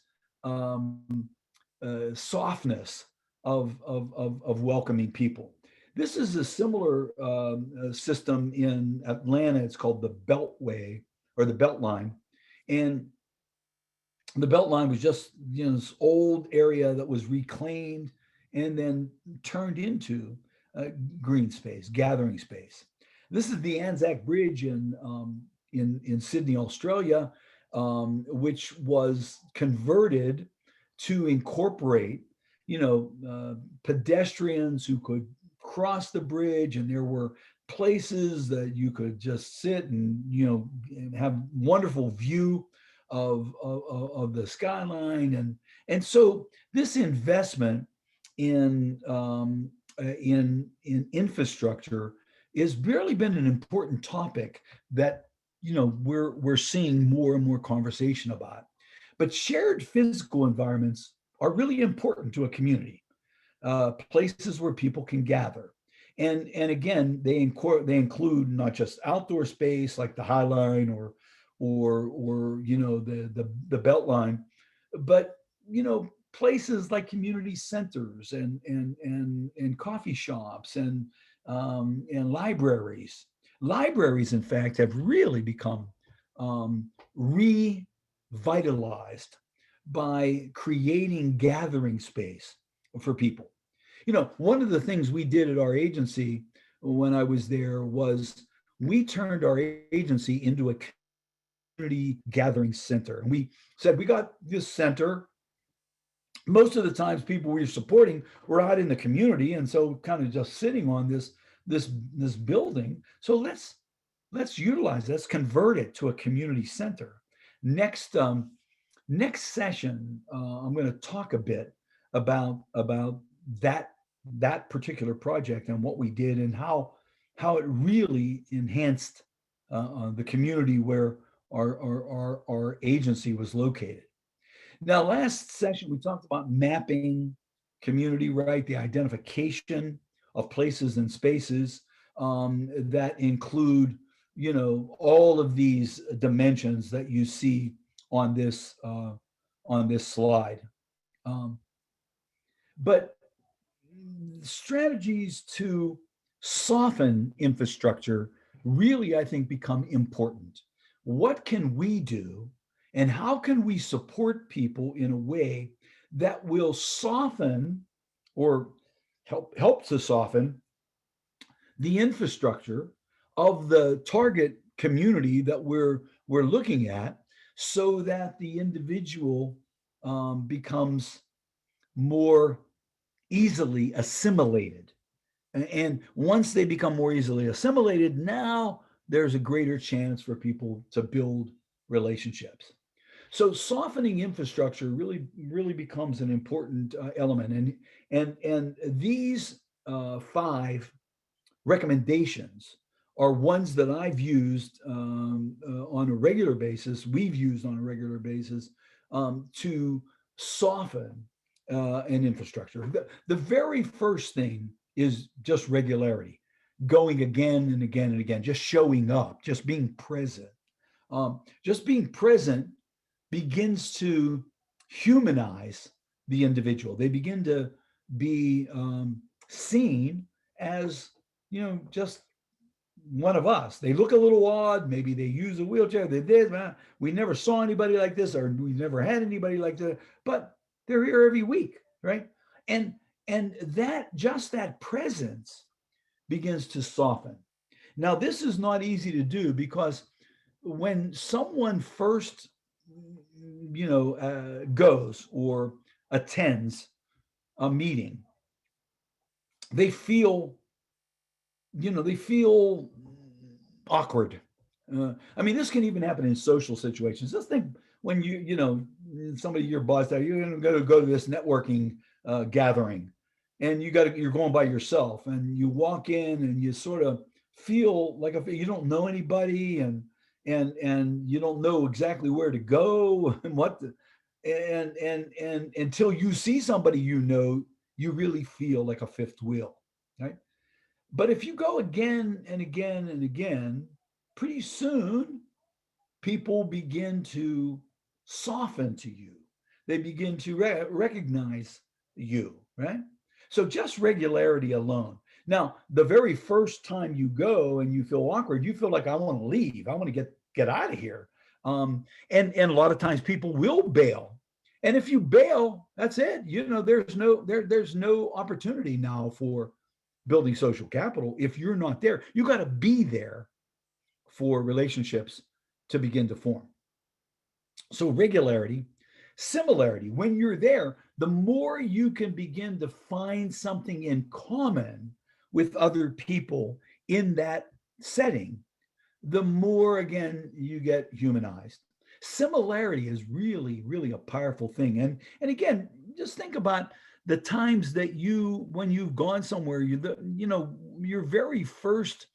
softness of welcoming people. This is a similar system in Atlanta. It's called the Beltway or the Beltline. And the Beltline was just this old area that was reclaimed and then turned into green space, gathering space. This is the Anzac Bridge in Sydney, Australia, which was converted to incorporate, pedestrians who could cross the bridge, and there were places that you could just sit and and have wonderful view of the skyline, and so this investment in infrastructure has really been an important topic that we're seeing more and more conversation about. But shared physical environments are really important to a community, places where people can gather. And again, they include not just outdoor space like the High Line or the Beltline, but places like community centers and coffee shops and libraries. Libraries, in fact, have really become revitalized by creating gathering space for people. One of the things we did at our agency when I was there was we turned our agency into a community gathering center. And we said, we got this center. Most of the times people we were supporting were out in the community, and so kind of just sitting on this building. So let's utilize, let's convert it to a community center. Next session, I'm going to talk a bit about that particular project and what we did and how it really enhanced the community where our agency was located. Now, last session, we talked about mapping community, right? The identification of places and spaces that include, all of these dimensions that you see on this slide. But strategies to soften infrastructure really, I think, become important. What can we do, and how can we support people in a way that will soften or help to soften the infrastructure of the target community that we're looking at, so that the individual becomes more easily assimilated. And once they become more easily assimilated, now there's a greater chance for people to build relationships. So softening infrastructure really becomes an important element. And these 5 recommendations are ones that I've used on a regular basis, we've used on a regular basis to soften an infrastructure. The very first thing is just regularity, going again and again and again, just showing up, just being present. Just being present begins to humanize the individual. They begin to be seen as, just one of us. They look a little odd. Maybe they use a wheelchair. They did. We never saw anybody like this, or we never had anybody like that. But they're here every week, right? And that presence begins to soften. Now, this is not easy to do, because when someone first, goes or attends a meeting, they feel awkward. This can even happen in social situations. Just think when somebody, your boss, you're going to go to this networking gathering, and you're going by yourself, and you walk in and you sort of feel like you don't know anybody, and you don't know exactly where to go and and until you see somebody, you really feel like a fifth wheel, right? But if you go again and again and again, pretty soon people begin to soften to you. They begin to recognize you, right? So just regularity alone. Now, the very first time you go and you feel awkward, you feel like I want to leave. I want to get out of here. And a lot of times people will bail. And if you bail, that's it. You know, there's no opportunity now for building social capital if you're not there. You got to be there for relationships to begin to form. So regularity, similarity, when you're there, the more you can begin to find something in common with other people in that setting, the more, again, you get humanized. Similarity is really, really a powerful thing. And again, just think about the times that when you've gone somewhere, your very first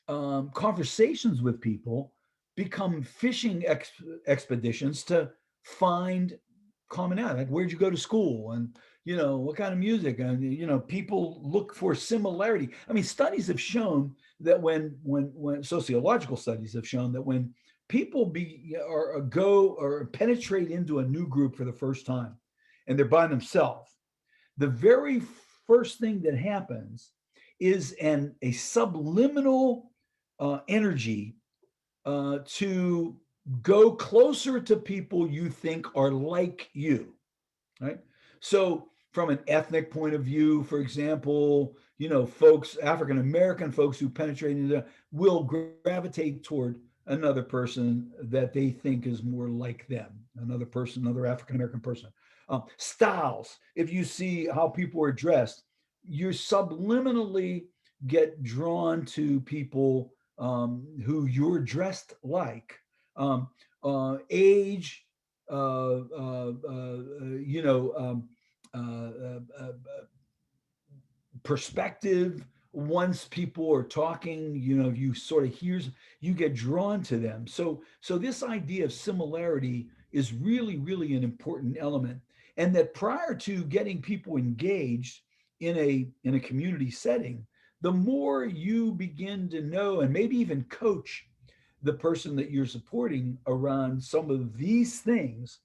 conversations with people become fishing expeditions to find commonality. Like, where'd you go to school? And, what kind of music? And, people look for similarity. I mean, studies have shown that when sociological studies have shown that when people go or penetrate into a new group for the first time and they're by themselves, the very first thing that happens is a subliminal energy to go closer to people you think are like you, right? So from an ethnic point of view, for example, folks, African American folks who penetrate into will gravitate toward another person that they think is more like them, another African American person. Styles, if you see how people are dressed, you subliminally get drawn to people who you're dressed like. Age, perspective. Once people are talking, you sort of you get drawn to them. So this idea of similarity is really, really an important element. And that prior to getting people engaged in a community setting, the more you begin to know and maybe even coach the person that you're supporting around some of these things,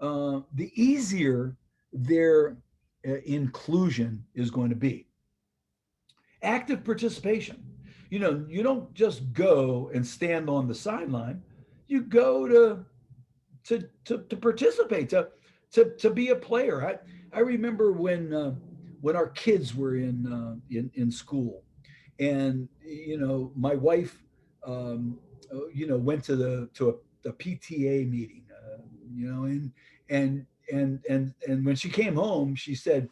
the easier their inclusion is going to be. Active participation. You don't just go and stand on the sideline. You go to participate, to be a player. I remember when our kids were in school, and my wife went to a PTA meeting, and when she came home, she said,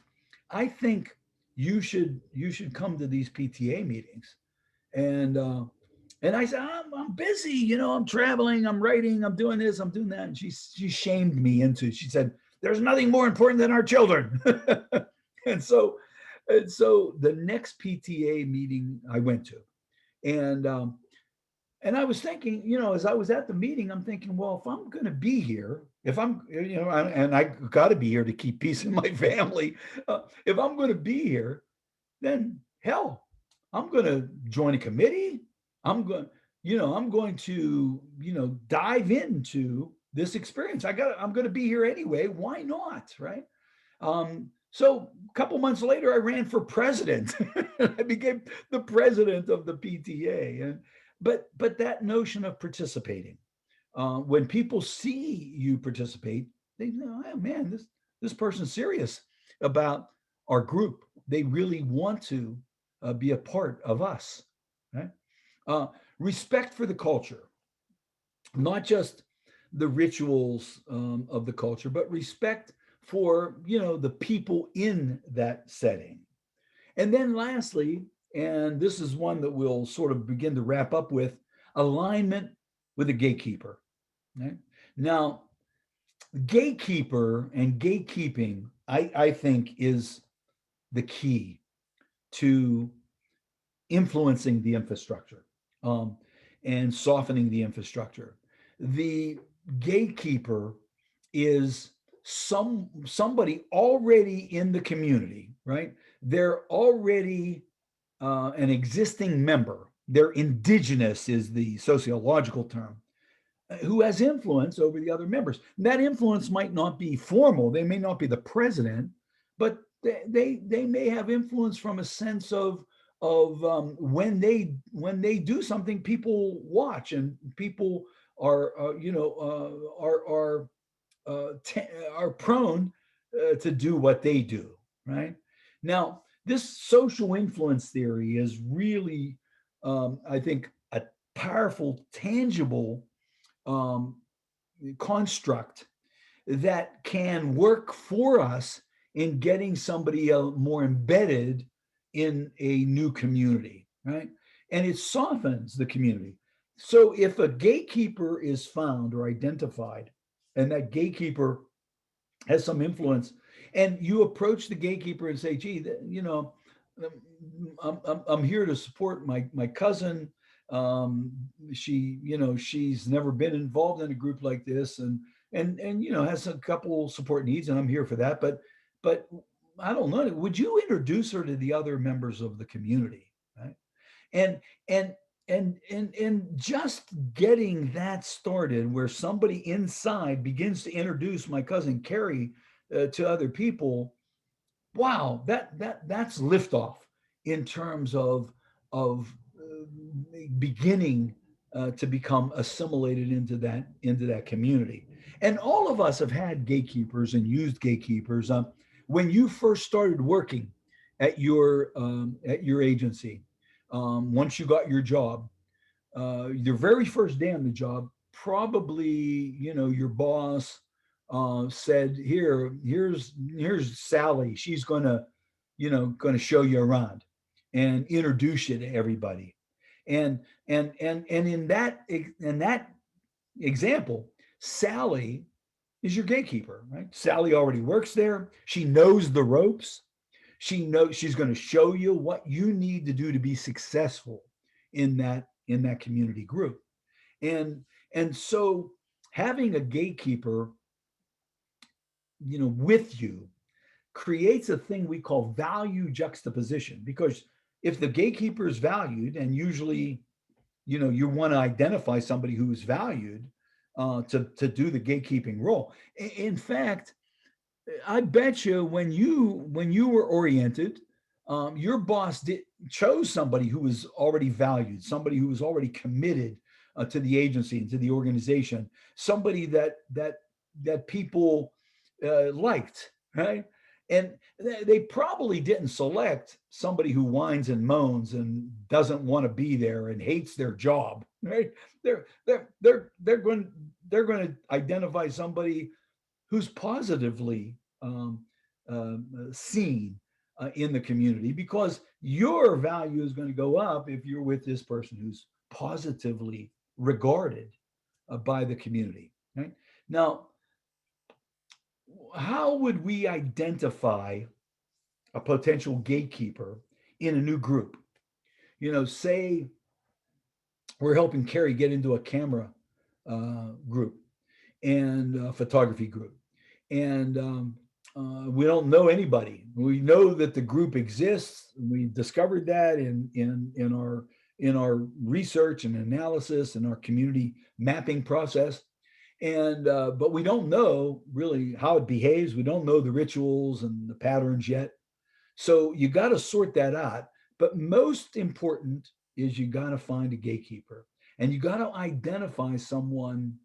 "I think you should come to these PTA meetings." And I said, I'm busy, I'm traveling, I'm writing, I'm doing this, I'm doing that. And she shamed me into it. She said, "There's nothing more important than our children." and so the next PTA meeting I went to, and I was thinking, as I was at the meeting, I'm thinking, well, if I'm going to be here, and I got to be here to keep peace in my family. If I'm going to be here, then hell, I'm going to join a committee. I'm going to, dive into this experience. I'm going to be here anyway. Why not? Right. So a couple months later, I ran for president. I became the president of the PTA. But that notion of participating, when people see you participate, they know, oh, man, this person's serious about our group. They really want to be a part of us. Right? Respect for the culture, not just the rituals of the culture, but respect for the people in that setting. And then lastly, and this is one that we'll sort of begin to wrap up with, alignment with a gatekeeper. Right? Now, gatekeeper and gatekeeping, I think, is the key to influencing the infrastructure and softening the infrastructure. The gatekeeper is somebody already in the community, right? They're already an existing member, they're indigenous is the sociological term, who has influence over the other members. And that influence might not be formal. They may not be the president, but they may have influence from a sense of when they do something, people watch, and people are are prone to do what they do. Right now, this social influence theory is really, I think, a powerful, tangible um, construct that can work for us in getting somebody more embedded in a new community, right? And it softens the community. So if a gatekeeper is found or identified, and that gatekeeper has some influence, and you approach the gatekeeper and say, gee, I'm here to support my cousin. She's never been involved in a group like this, and has a couple support needs, and I'm here for that. But I don't know. Would you introduce her to the other members of the community, right? And and and just getting that started, where somebody inside begins to introduce my cousin Carrie to other people. Wow, that's liftoff in terms of beginning to become assimilated into that community. And all of us have had gatekeepers and used gatekeepers. When you first started working at your agency, once you got your job, your very first day on the job, probably your boss said, here's Sally. She's gonna show you around and introduce you to everybody. And in that example, Sally is your gatekeeper, right? Sally already works there. She knows the ropes. She knows she's going to show you what you need to do to be successful in that community group. And so having a gatekeeper, with you, creates a thing we call value juxtaposition. Because if the gatekeeper is valued, and usually you want to identify somebody who is valued to do the gatekeeping role. In fact, I bet you when you were oriented, your boss chose somebody who was already valued, somebody who was already committed to the agency and to the organization, somebody that people liked, right? And they probably didn't select somebody who whines and moans and doesn't want to be there and hates their job, right? They're going to identify somebody who's positively seen in the community, because your value is going to go up if you're with this person who's positively regarded by the community. Right now, how would we identify a potential gatekeeper in a new group? Say we're helping Carrie get into a camera group and a photography group, and we don't know anybody. We know that the group exists. We discovered that in our research and analysis and our community mapping process. And but we don't know really how it behaves. We don't know the rituals and the patterns yet. So you got to sort that out. But most important is you got to find a gatekeeper, and you got to identify someone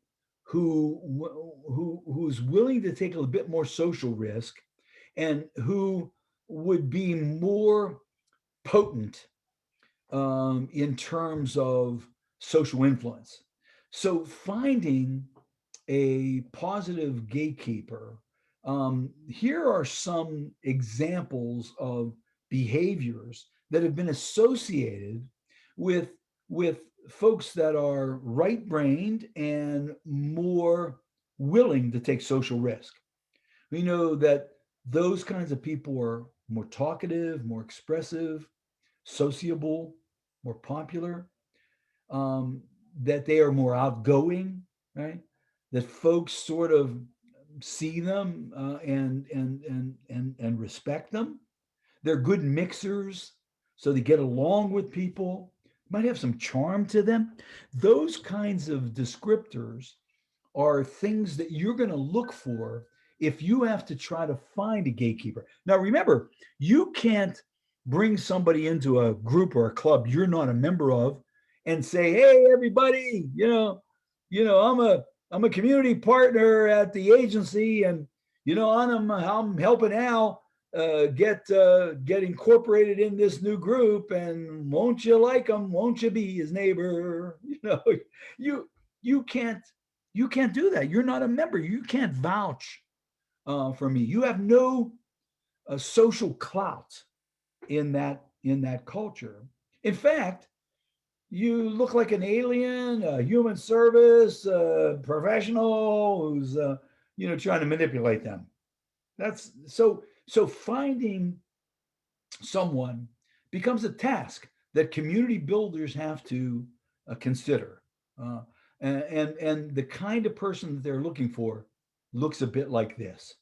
who's willing to take a little bit more social risk, and who would be more potent in terms of social influence. So finding a positive gatekeeper, here are some examples of behaviors that have been associated with folks that are right-brained and more willing to take social risk. We know that those kinds of people are more talkative, more expressive, sociable, more popular, that they are more outgoing, right? That folks sort of see them and respect them. They're good mixers. so they get along with people, might have some charm to them. Those kinds of descriptors are things that you're going to look for if you have to try to find a gatekeeper. Now, remember, you can't bring somebody into a group or a club you're not a member of and say, "Hey, everybody, I'm a community partner at the agency, and I'm helping Al get incorporated in this new group, and won't you like him? Won't you be his neighbor?" You you can't you can't do that. You're not a member. You can't vouch for me. You have no social clout in that culture. In fact, you look like an alien, a human service professional who's trying to manipulate them. That's so finding someone becomes a task that community builders have to consider. Uh, and the kind of person that they're looking for looks a bit like this.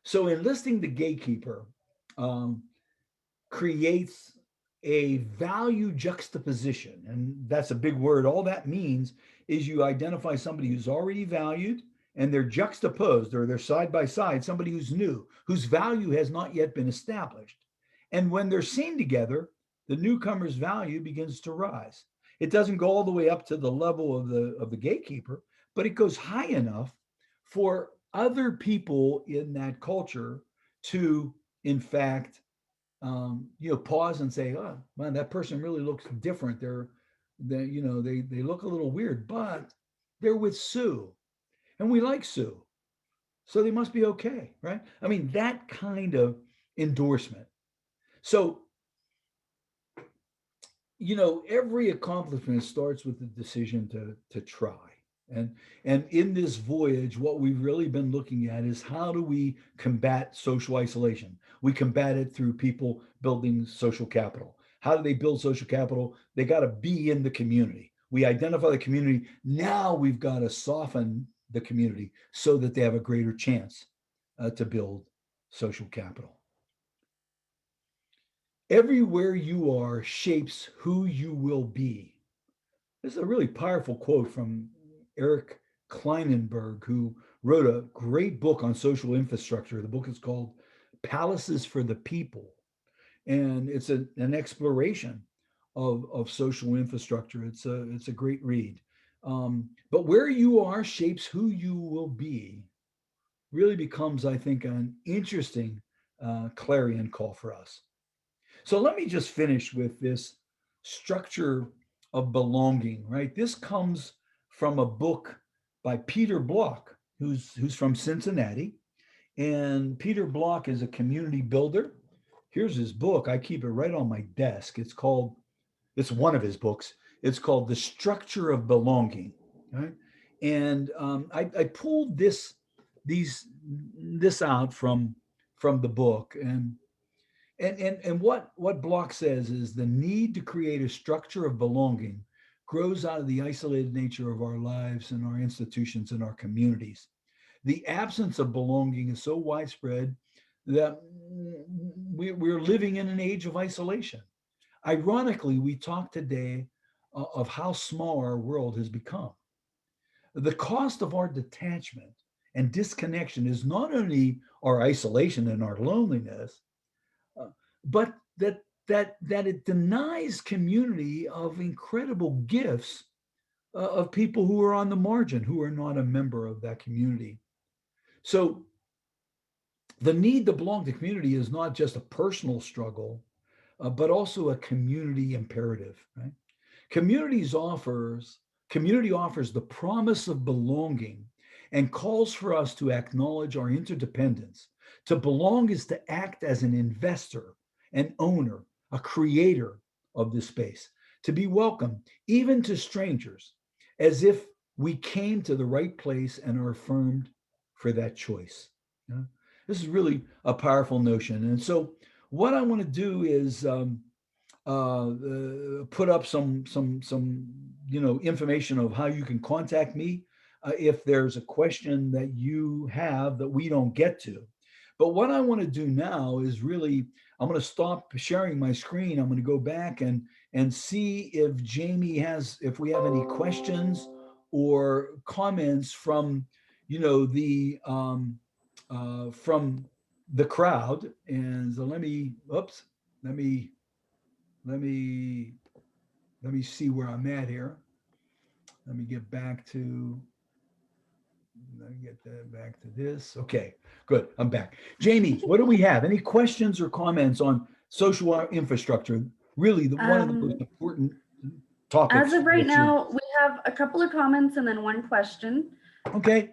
So enlisting the gatekeeper um, creates a value juxtaposition. And that's a big word. All that means is you identify somebody who's already valued and they're juxtaposed, or they're side by side, somebody who's new, whose value has not yet been established. And when they're seen together, the newcomer's value begins to rise. It doesn't go all the way up to the level of the gatekeeper, but it goes high enough for other people in that culture to, in fact, pause and say, "Oh man, that person really looks different. They look a little weird, but they're with Sue, and we like Sue, so they must be okay, right?" I mean, that kind of endorsement. So, every accomplishment starts with the decision to try. And in this voyage, what we've really been looking at is how do we combat social isolation? We combat it through people building social capital. How do they build social capital? They got to be in the community. We identify the community. Now we've got to soften the community so that they have a greater chance to build social capital. Everywhere you are shapes who you will be. This is a really powerful quote from Eric Kleinenberg, who wrote a great book on social infrastructure. The book is called Palaces for the People. And it's an exploration of social infrastructure. It's a great read. But where you are shapes who you will be really becomes, I think, an interesting clarion call for us. So let me just finish with this structure of belonging, right? This comes from a book by Peter Block, who's from Cincinnati. And Peter Block is a community builder. Here's his book. I keep it right on my desk. It's one of his books. It's called The Structure of Belonging. Right? And I pulled this out from the book. And what Block says is the need to create a structure of belonging grows out of the isolated nature of our lives and our institutions and our communities. The absence of belonging is so widespread that we're living in an age of isolation. Ironically, we talk today of how small our world has become. The cost of our detachment and disconnection is not only our isolation and our loneliness, but that it denies community of incredible gifts of people who are on the margin, who are not a member of that community. So the need to belong to community is not just a personal struggle, but also a community imperative. Right? Community offers the promise of belonging and calls for us to acknowledge our interdependence. To belong is to act as an investor, an owner, a creator of this space, to be welcome, even to strangers, as if we came to the right place and are affirmed for that choice. Yeah? This is really a powerful notion. And so what I want to do is put up some information of how you can contact me if there's a question that you have that we don't get to. But what I want to do now is really, I'm going to stop sharing my screen. I'm going to go back and see if if we have any questions or comments from, from the crowd. And so let me let me see where I'm at here. Let me get back to Let me get that back to this. Okay, good. I'm back. Jamie, what do we have? Any questions or comments on social infrastructure? Really, one of the most important topics.
As of right now, we have a couple of comments and then one question.
Okay.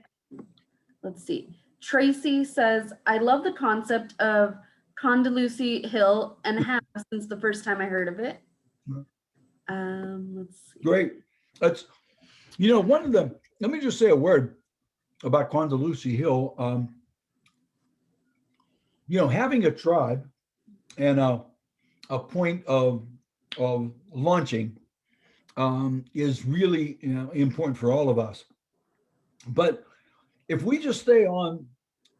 Let's see. Tracy says, I love the concept of Condeluci Hill and have since the first time I heard of it. Let's see.
Great. That's, let me just say a word about Condeluci Hill. Having a tribe and a point of launching is really important for all of us. But if we just stay on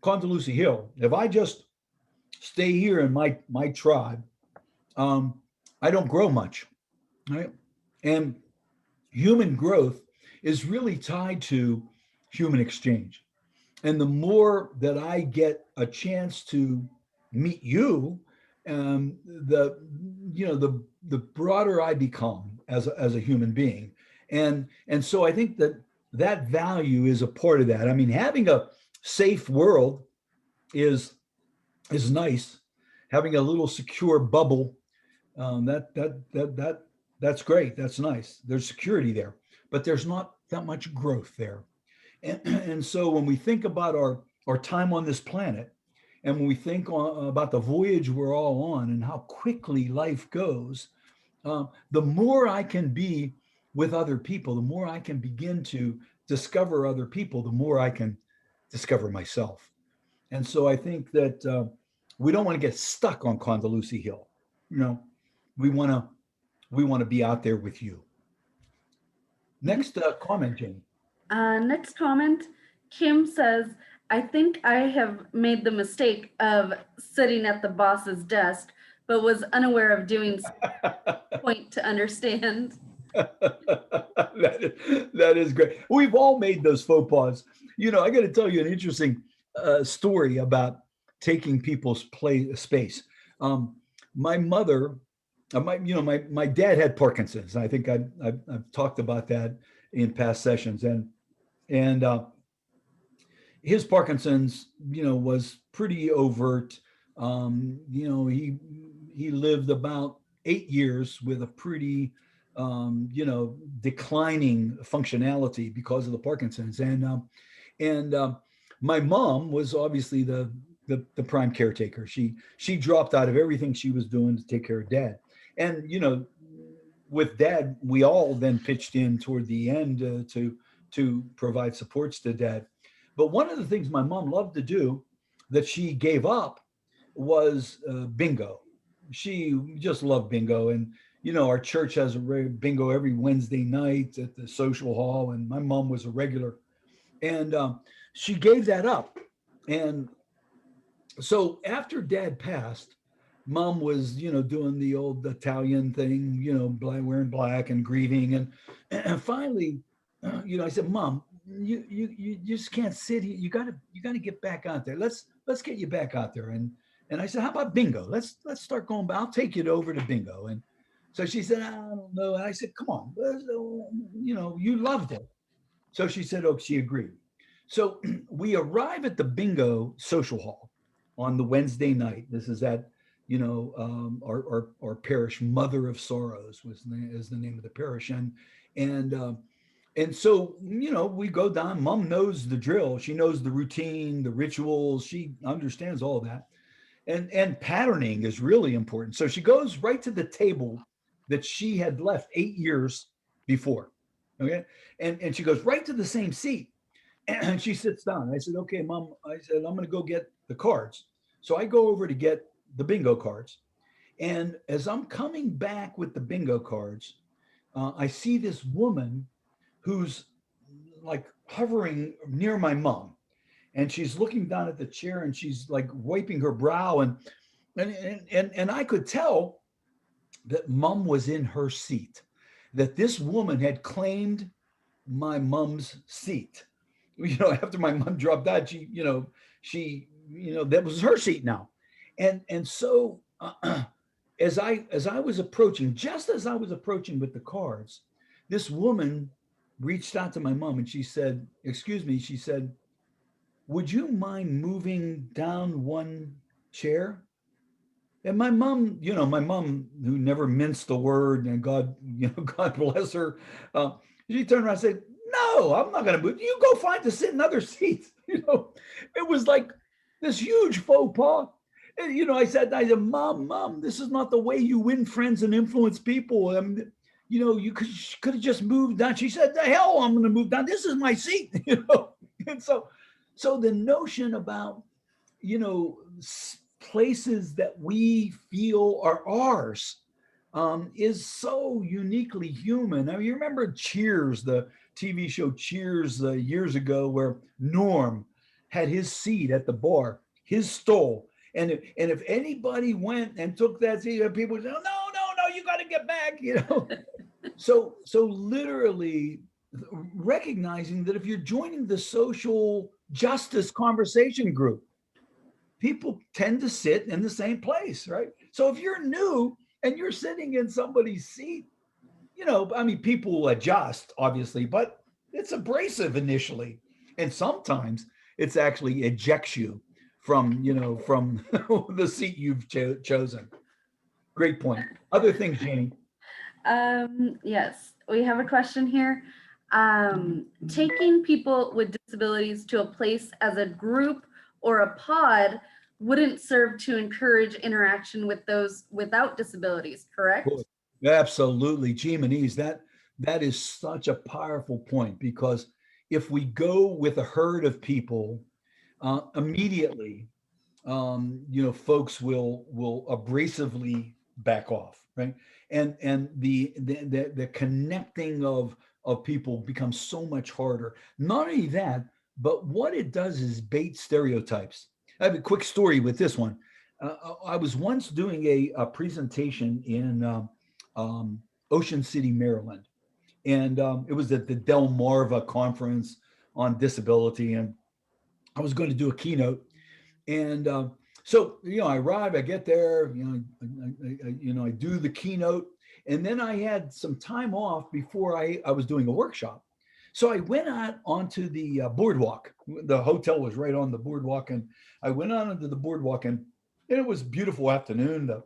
Condeluci Hill, if I just stay here in my tribe, I don't grow much, right? And human growth is really tied to human exchange. And the more that I get a chance to meet you, the broader I become as a human being. And so I think that value is a part of that. I mean, having a safe world is nice. Having a little secure bubble, that's great. That's nice. There's security there, but there's not that much growth there. And so when we think about our time on this planet, and when we think about the voyage we're all on and how quickly life goes, the more I can be with other people, the more I can begin to discover other people, the more I can discover myself. And so I think that we don't want to get stuck on Condeluci Hill. We want to be out there with you. Next comment, Jane.
Next comment, Kim says, I think I have made the mistake of sitting at the boss's desk, but was unaware of doing point to understand.
That is great. We've all made those faux pas. I got to tell you an interesting story about taking people's space. My mother, my dad had Parkinson's. I think I've talked about that in past sessions, and his Parkinson's, was pretty overt. He lived about 8 years with a pretty, declining functionality because of the Parkinson's. And my mom was obviously the prime caretaker. She dropped out of everything she was doing to take care of Dad. And with Dad, we all then pitched in toward the end to provide supports to Dad. But one of the things my mom loved to do that she gave up was bingo. She just loved bingo. And, our church has a bingo every Wednesday night at the social hall. And my mom was a regular. And she gave that up. And so after Dad passed, Mom was, doing the old Italian thing, wearing black and grieving. And finally, I said, Mom, you just can't sit here. You gotta get back out there. Let's get you back out there. And I said, how about bingo? Let's start going. I'll take you over to bingo. And so she said, I don't know. And I said, come on, you loved it. So she said, oh, she agreed. So we arrive at the bingo social hall on the Wednesday night. This is at, our parish, Mother of Sorrows is the name of the parish. And so, we go down. Mom knows the drill. She knows the routine, the rituals. She understands all that. And patterning is really important. So she goes right to the table that she had left 8 years before. Okay. And she goes right to the same seat. And she sits down. I said, okay, Mom, I said, I'm going to go get the cards. So I go over to get the bingo cards. And as I'm coming back with the bingo cards, I see this woman who's like hovering near my mom. And she's looking down at the chair and she's like wiping her brow. And I could tell that mom was in her seat, that this woman had claimed my mom's seat. After my mom dropped out, that was her seat now. And so as I was approaching, just as I was approaching with the cards, this woman reached out to my mom and she said, "Excuse me," she said, "would you mind moving down one chair?" And my mom who never minced a word, and God bless her, she turned around and said, "No, I'm not going to move. You go find another seat." It was like this huge faux pas. And, I said, "Mom, this is not the way you win friends and influence people. You could have just moved down." She said, "The hell, I'm going to move down. This is my seat." And so the notion about, places that we feel are ours is so uniquely human. I mean, you remember Cheers, the TV show Cheers years ago, where Norm had his seat at the bar, his stole. And if anybody went and took that seat, people would say, no, you got to get back, So literally recognizing that if you're joining the social justice conversation group, people tend to sit in the same place, right? So if you're new and you're sitting in somebody's seat, people adjust, obviously, but it's abrasive initially. And sometimes it's actually ejects you from the seat you've chosen. Great point. Other things, Janie?
Yes, we have a question here. Taking people with disabilities to a place as a group or a pod wouldn't serve to encourage interaction with those without disabilities, correct?
Absolutely. Jimenez, that is such a powerful point, because if we go with a herd of people, immediately, folks will abrasively back off, right? And the connecting of people becomes so much harder. Not only that, but what it does is bait stereotypes. I have a quick story with this one. I was once doing a presentation in Ocean City, Maryland, and it was at the Delmarva Conference on Disability, and I was going to do a keynote. And so, I arrive, I get there, I do the keynote, and then I had some time off before I was doing a workshop. So I went out onto the boardwalk. The hotel was right on the boardwalk, and I went out onto the boardwalk, and it was a beautiful afternoon. The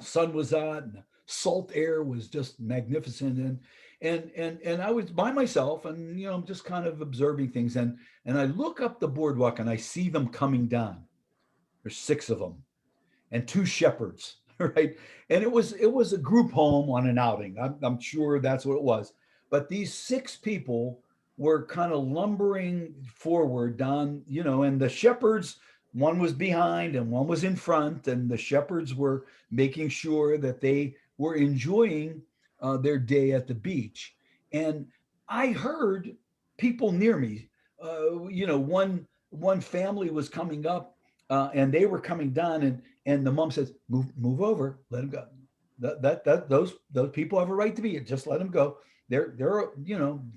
sun was out, and the salt air was just magnificent. And I was by myself, and I'm just kind of observing things. And I look up the boardwalk and I see them coming down. There's 6 of them and 2 shepherds, right? And it was a group home on an outing. I'm sure that's what it was. But these 6 people were kind of lumbering forward down, and the shepherds, one was behind and one was in front, and the shepherds were making sure that they were enjoying their day at the beach. And I heard people near me, one family was coming up, and they were coming down, and the mom says, move over, let them go. Those people have a right to be here. Just let them go. They're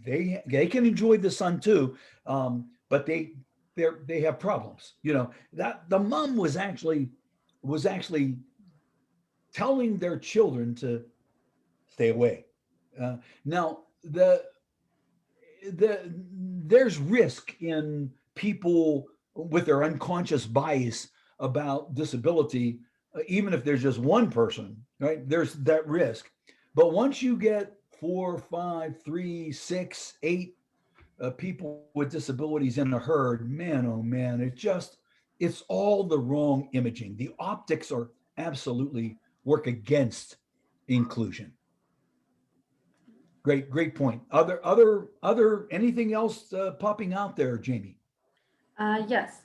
they can enjoy the sun too, but they have problems. That the mom was actually telling their children to stay away. Now there's risk in people with their unconscious bias about disability, even if there's just one person, right? There's that risk. But once you get 4, 5, 3, 6, 8 people with disabilities in a herd, man, oh man, it's all the wrong imaging. The optics are absolutely work against inclusion. Great point. Other anything else popping out there, Jamie?
Yes.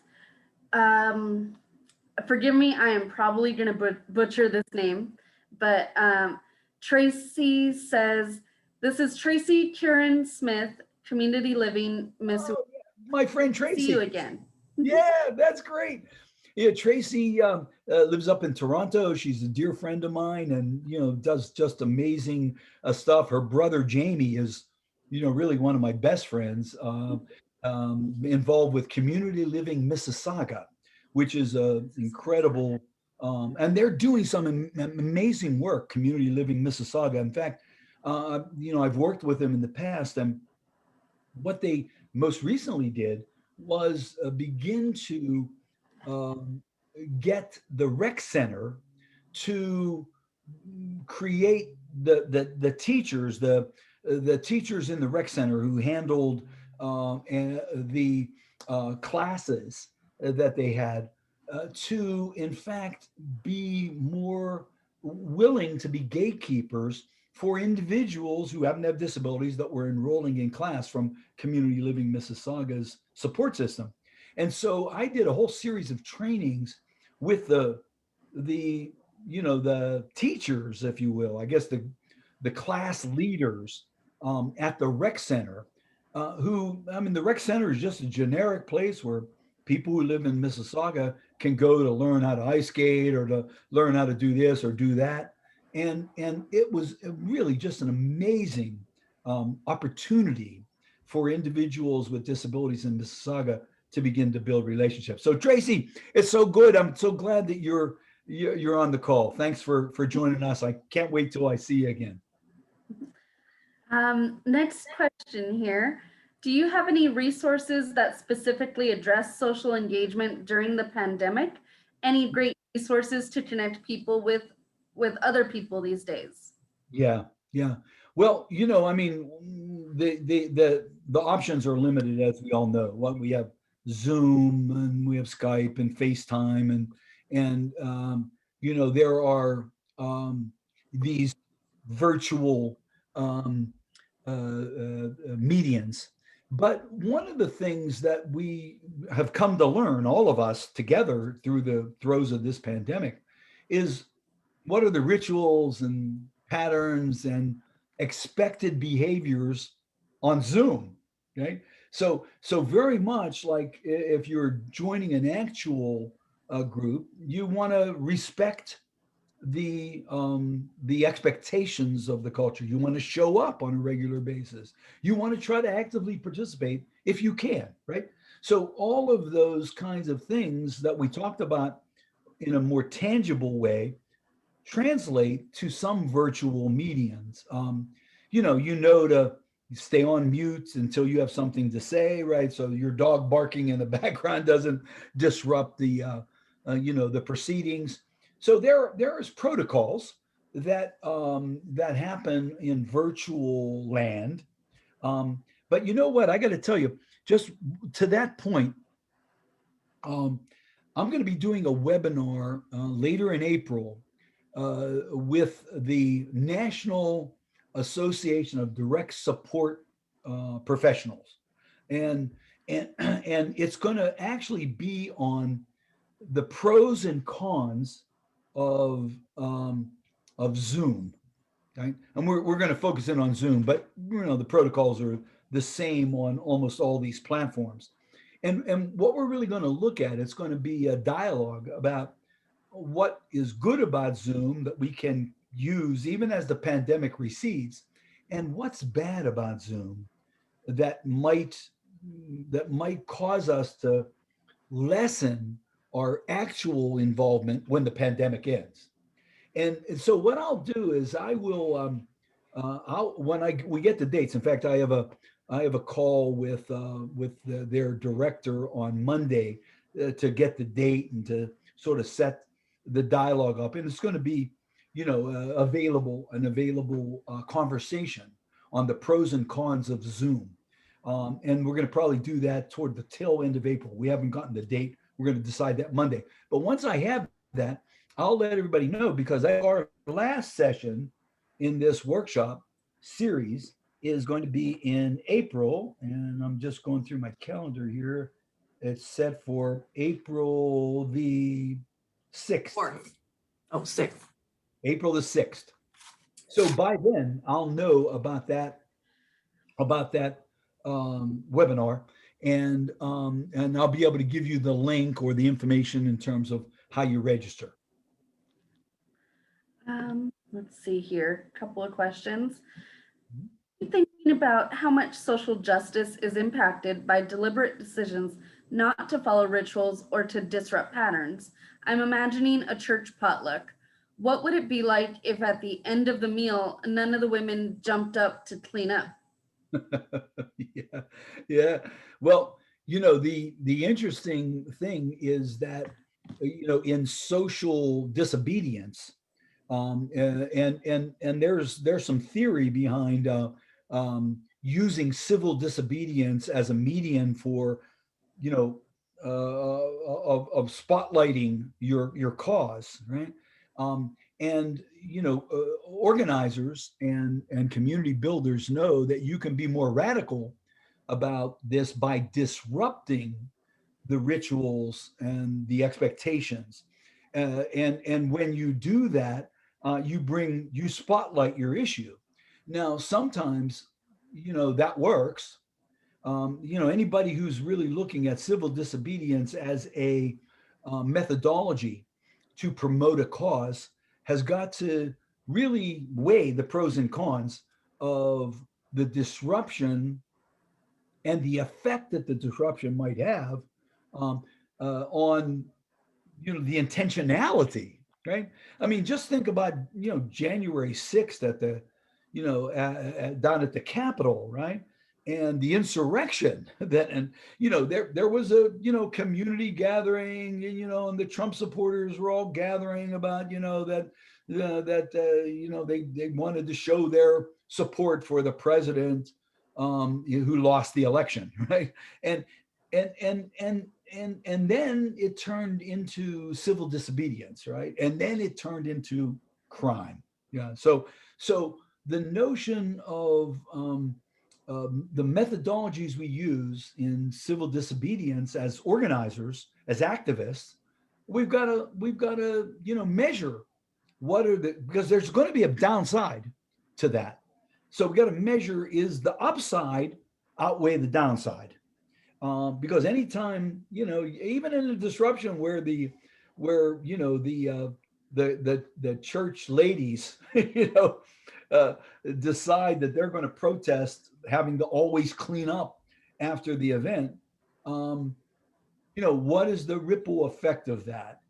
Forgive me, I am probably going to butcher this name, but Tracy says, this is Tracy Curran Smith, Community Living, Miss.
Oh, yeah. My friend Tracy.
See you again.
Yeah, that's great. Yeah, Tracy lives up in Toronto. She's a dear friend of mine, and does just amazing stuff. Her brother Jamie is, really one of my best friends. Involved with Community Living Mississauga, which is a incredible, and they're doing some amazing work. Community Living Mississauga. In fact, I've worked with them in the past, and what they most recently did was begin to um, get the rec center to create the teachers, the teachers in the rec center who handled the classes that they had, to in fact be more willing to be gatekeepers for individuals who happen to have disabilities that were enrolling in class from Community Living Mississauga's support system. And so I did a whole series of trainings with the the teachers, if you will, I guess the class leaders at the rec center, who, I mean, the rec center is just a generic place where people who live in Mississauga can go to learn how to ice skate or to learn how to do this or do that. And it was really just an amazing opportunity for individuals with disabilities in Mississauga to begin to build relationships. So Tracy, it's so good. I'm so glad that you're on the call. Thanks for joining us. I can't wait till I see you again.
Next question here. Do you have any resources that specifically address social engagement during the pandemic? Any great resources to connect people with other people these days?
Yeah, yeah. Well, I mean, the options are limited, as we all know. What we have Zoom and we have Skype and FaceTime and there are these virtual um, medians. But one of the things that we have come to learn, all of us together through the throes of this pandemic, is what are the rituals and patterns and expected behaviors on Zoom. Okay. So very much like if you're joining an actual group, you want to respect the expectations of the culture. You want to show up on a regular basis. You want to try to actively participate if you can, right? So all of those kinds of things that we talked about in a more tangible way translate to some virtual medians. To stay on mute until you have something to say, right? So your dog barking in the background doesn't disrupt the proceedings. So there's protocols that that happen in virtual land. But you know what? I got to tell you, just to that point, um, I'm going to be doing a webinar later in April with the National Association of Direct Support Professionals, and and it's going to actually be on the pros and cons of um, of Zoom. Okay? And we're going to focus in on Zoom, but the protocols are the same on almost all these platforms. And what we're really going to look at, it's going to be a dialogue about what is good about Zoom that we can use even as the pandemic recedes, and what's bad about Zoom that might cause us to lessen our actual involvement when the pandemic ends. And so what I'll do is I will I'll when we get the dates. In fact, I have a call with their director on Monday to get the date and to sort of set the dialogue up. And it's going to be an available conversation on the pros and cons of Zoom. And we're going to probably do that toward the tail end of April. We haven't gotten the date. We're going to decide that Monday. But once I have that, I'll let everybody know, because our last session in this workshop series is going to be in April. And I'm just going through my calendar here. It's set for April the 6th.
Fourth. Oh, 6th.
April the 6th. So by then I'll know about that webinar. and I'll be able to give you the link or the information in terms of how you register.
Let's see here, a couple of questions. Thinking about how much social justice is impacted by deliberate decisions not to follow rituals or to disrupt patterns. I'm imagining a church potluck. What would it be like if at the end of the meal, none of the women jumped up to clean up?
Yeah, yeah. Well, the interesting thing is that, in social disobedience, and there's some theory behind using civil disobedience as a median for, of spotlighting your cause, right? And organizers and community builders know that you can be more radical about this by disrupting the rituals and the expectations. And when you do that, you spotlight your issue. Now, sometimes, that works. Anybody who's really looking at civil disobedience as a methodology to promote a cause has got to really weigh the pros and cons of the disruption and the effect that the disruption might have on the intentionality, right? I mean, just think about January 6th at the down at the Capitol, right? And the insurrection that, and there was a community gathering, and the Trump supporters were all gathering about that they wanted to show their support for the president who lost the election, right? And then it turned into civil disobedience, right? And then it turned into crime. Yeah. So the notion of the methodologies we use in civil disobedience as organizers, as activists, we've got to measure what are because there's going to be a downside to that. So we got to measure, is the upside outweigh the downside? Because anytime, even in a disruption where the church ladies, decide that they're going to protest having to always clean up after the event, what is the ripple effect of that?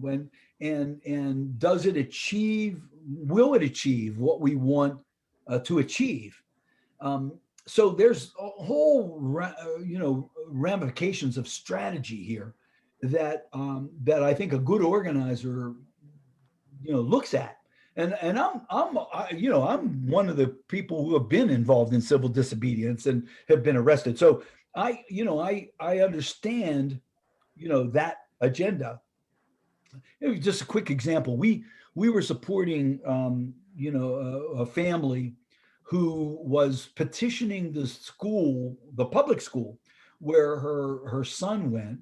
When and does it will it achieve what we want to achieve? So there's a whole ramifications of strategy here that I think a good organizer looks at. And I'm one of the people who have been involved in civil disobedience and have been arrested. So I understand that agenda. Just a quick example. We were supporting a family who was petitioning the public school where her son went,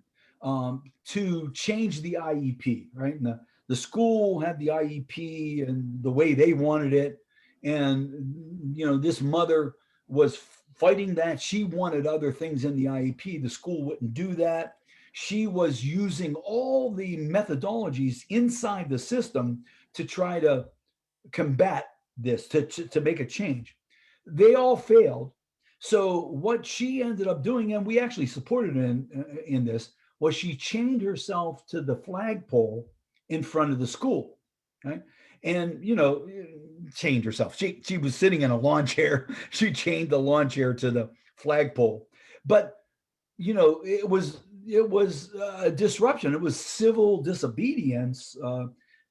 to change the IEP, right? And the school had the IEP and the way they wanted it. And, this mother was fighting that. She wanted other things in the IEP. The school wouldn't do that. She was using all the methodologies inside the system to try to combat this, to make a change. They all failed. So what she ended up doing, and we actually supported in this, was she chained herself to the flagpole in front of the school, right? And chained herself. She was sitting in a lawn chair. She chained the lawn chair to the flagpole. But it was a disruption. It was civil disobedience.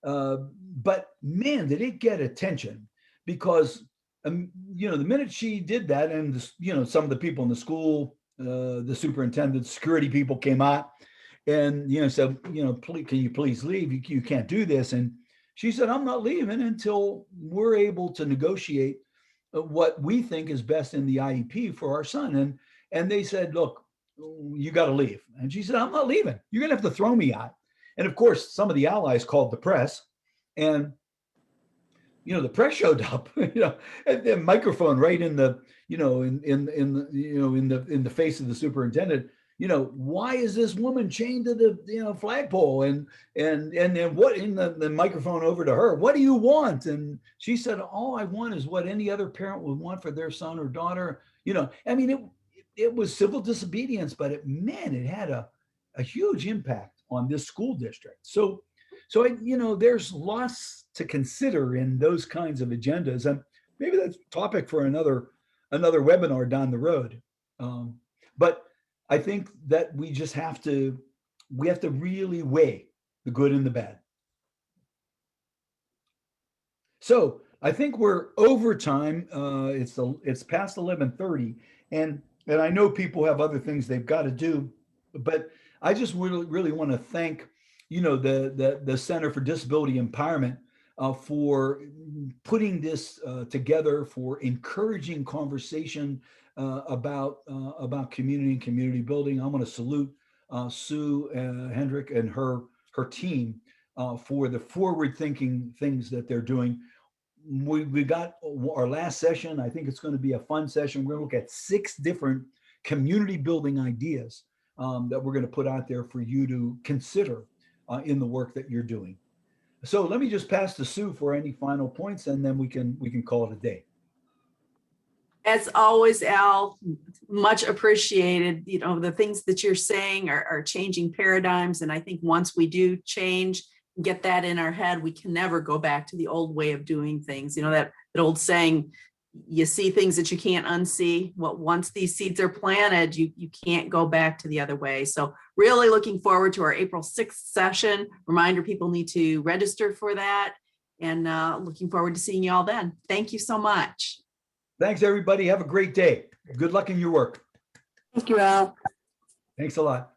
But man, did it get attention, because the minute she did that, and some of the people in the school, the superintendent, security people came out and said, please, can you please leave? You can't do this. And she said, I'm not leaving until we're able to negotiate what we think is best in the IEP for our son. And they said, look, you got to leave. And she said, I'm not leaving. You're gonna have to throw me out. And of course, some of the allies called the press, and the press showed up, and the microphone right in the in the face of the superintendent, why is this woman chained to the flagpole? And then what, in the microphone over to her, what do you want? And she said, all I want is what any other parent would want for their son or daughter. I mean, it was civil disobedience, but it had a huge impact on this school district. So there's lots to consider in those kinds of agendas, and maybe that's a topic for another webinar down the road. But I think that we have to really weigh the good and the bad. So I think we're over time. It's past 11:30, and I know people have other things they've got to do, but I just really want to thank the Center for Disability Empowerment for putting this together, for encouraging conversation about community and community building. I want to salute Sue Hendrick and her team for the forward-thinking things that they're doing. We got our last session. I think it's going to be a fun session. We're going to look at 6 different community building ideas that we're going to put out there for you to consider in the work that you're doing. So let me just pass to Sue for any final points, and then we can call it a day.
As always, Al, much appreciated. The things that you're saying are changing paradigms. And I think once we do change, get that in our head, we can never go back to the old way of doing things. That old saying, you see things that you can't unsee. Well, once these seeds are planted, you can't go back to the other way. So really looking forward to our April 6th session. Reminder, people need to register for that, and looking forward to seeing you all then. Thank you so much.
Thanks, everybody. Have a great day. Good luck in your work.
Thank you, Al.
Thanks a lot.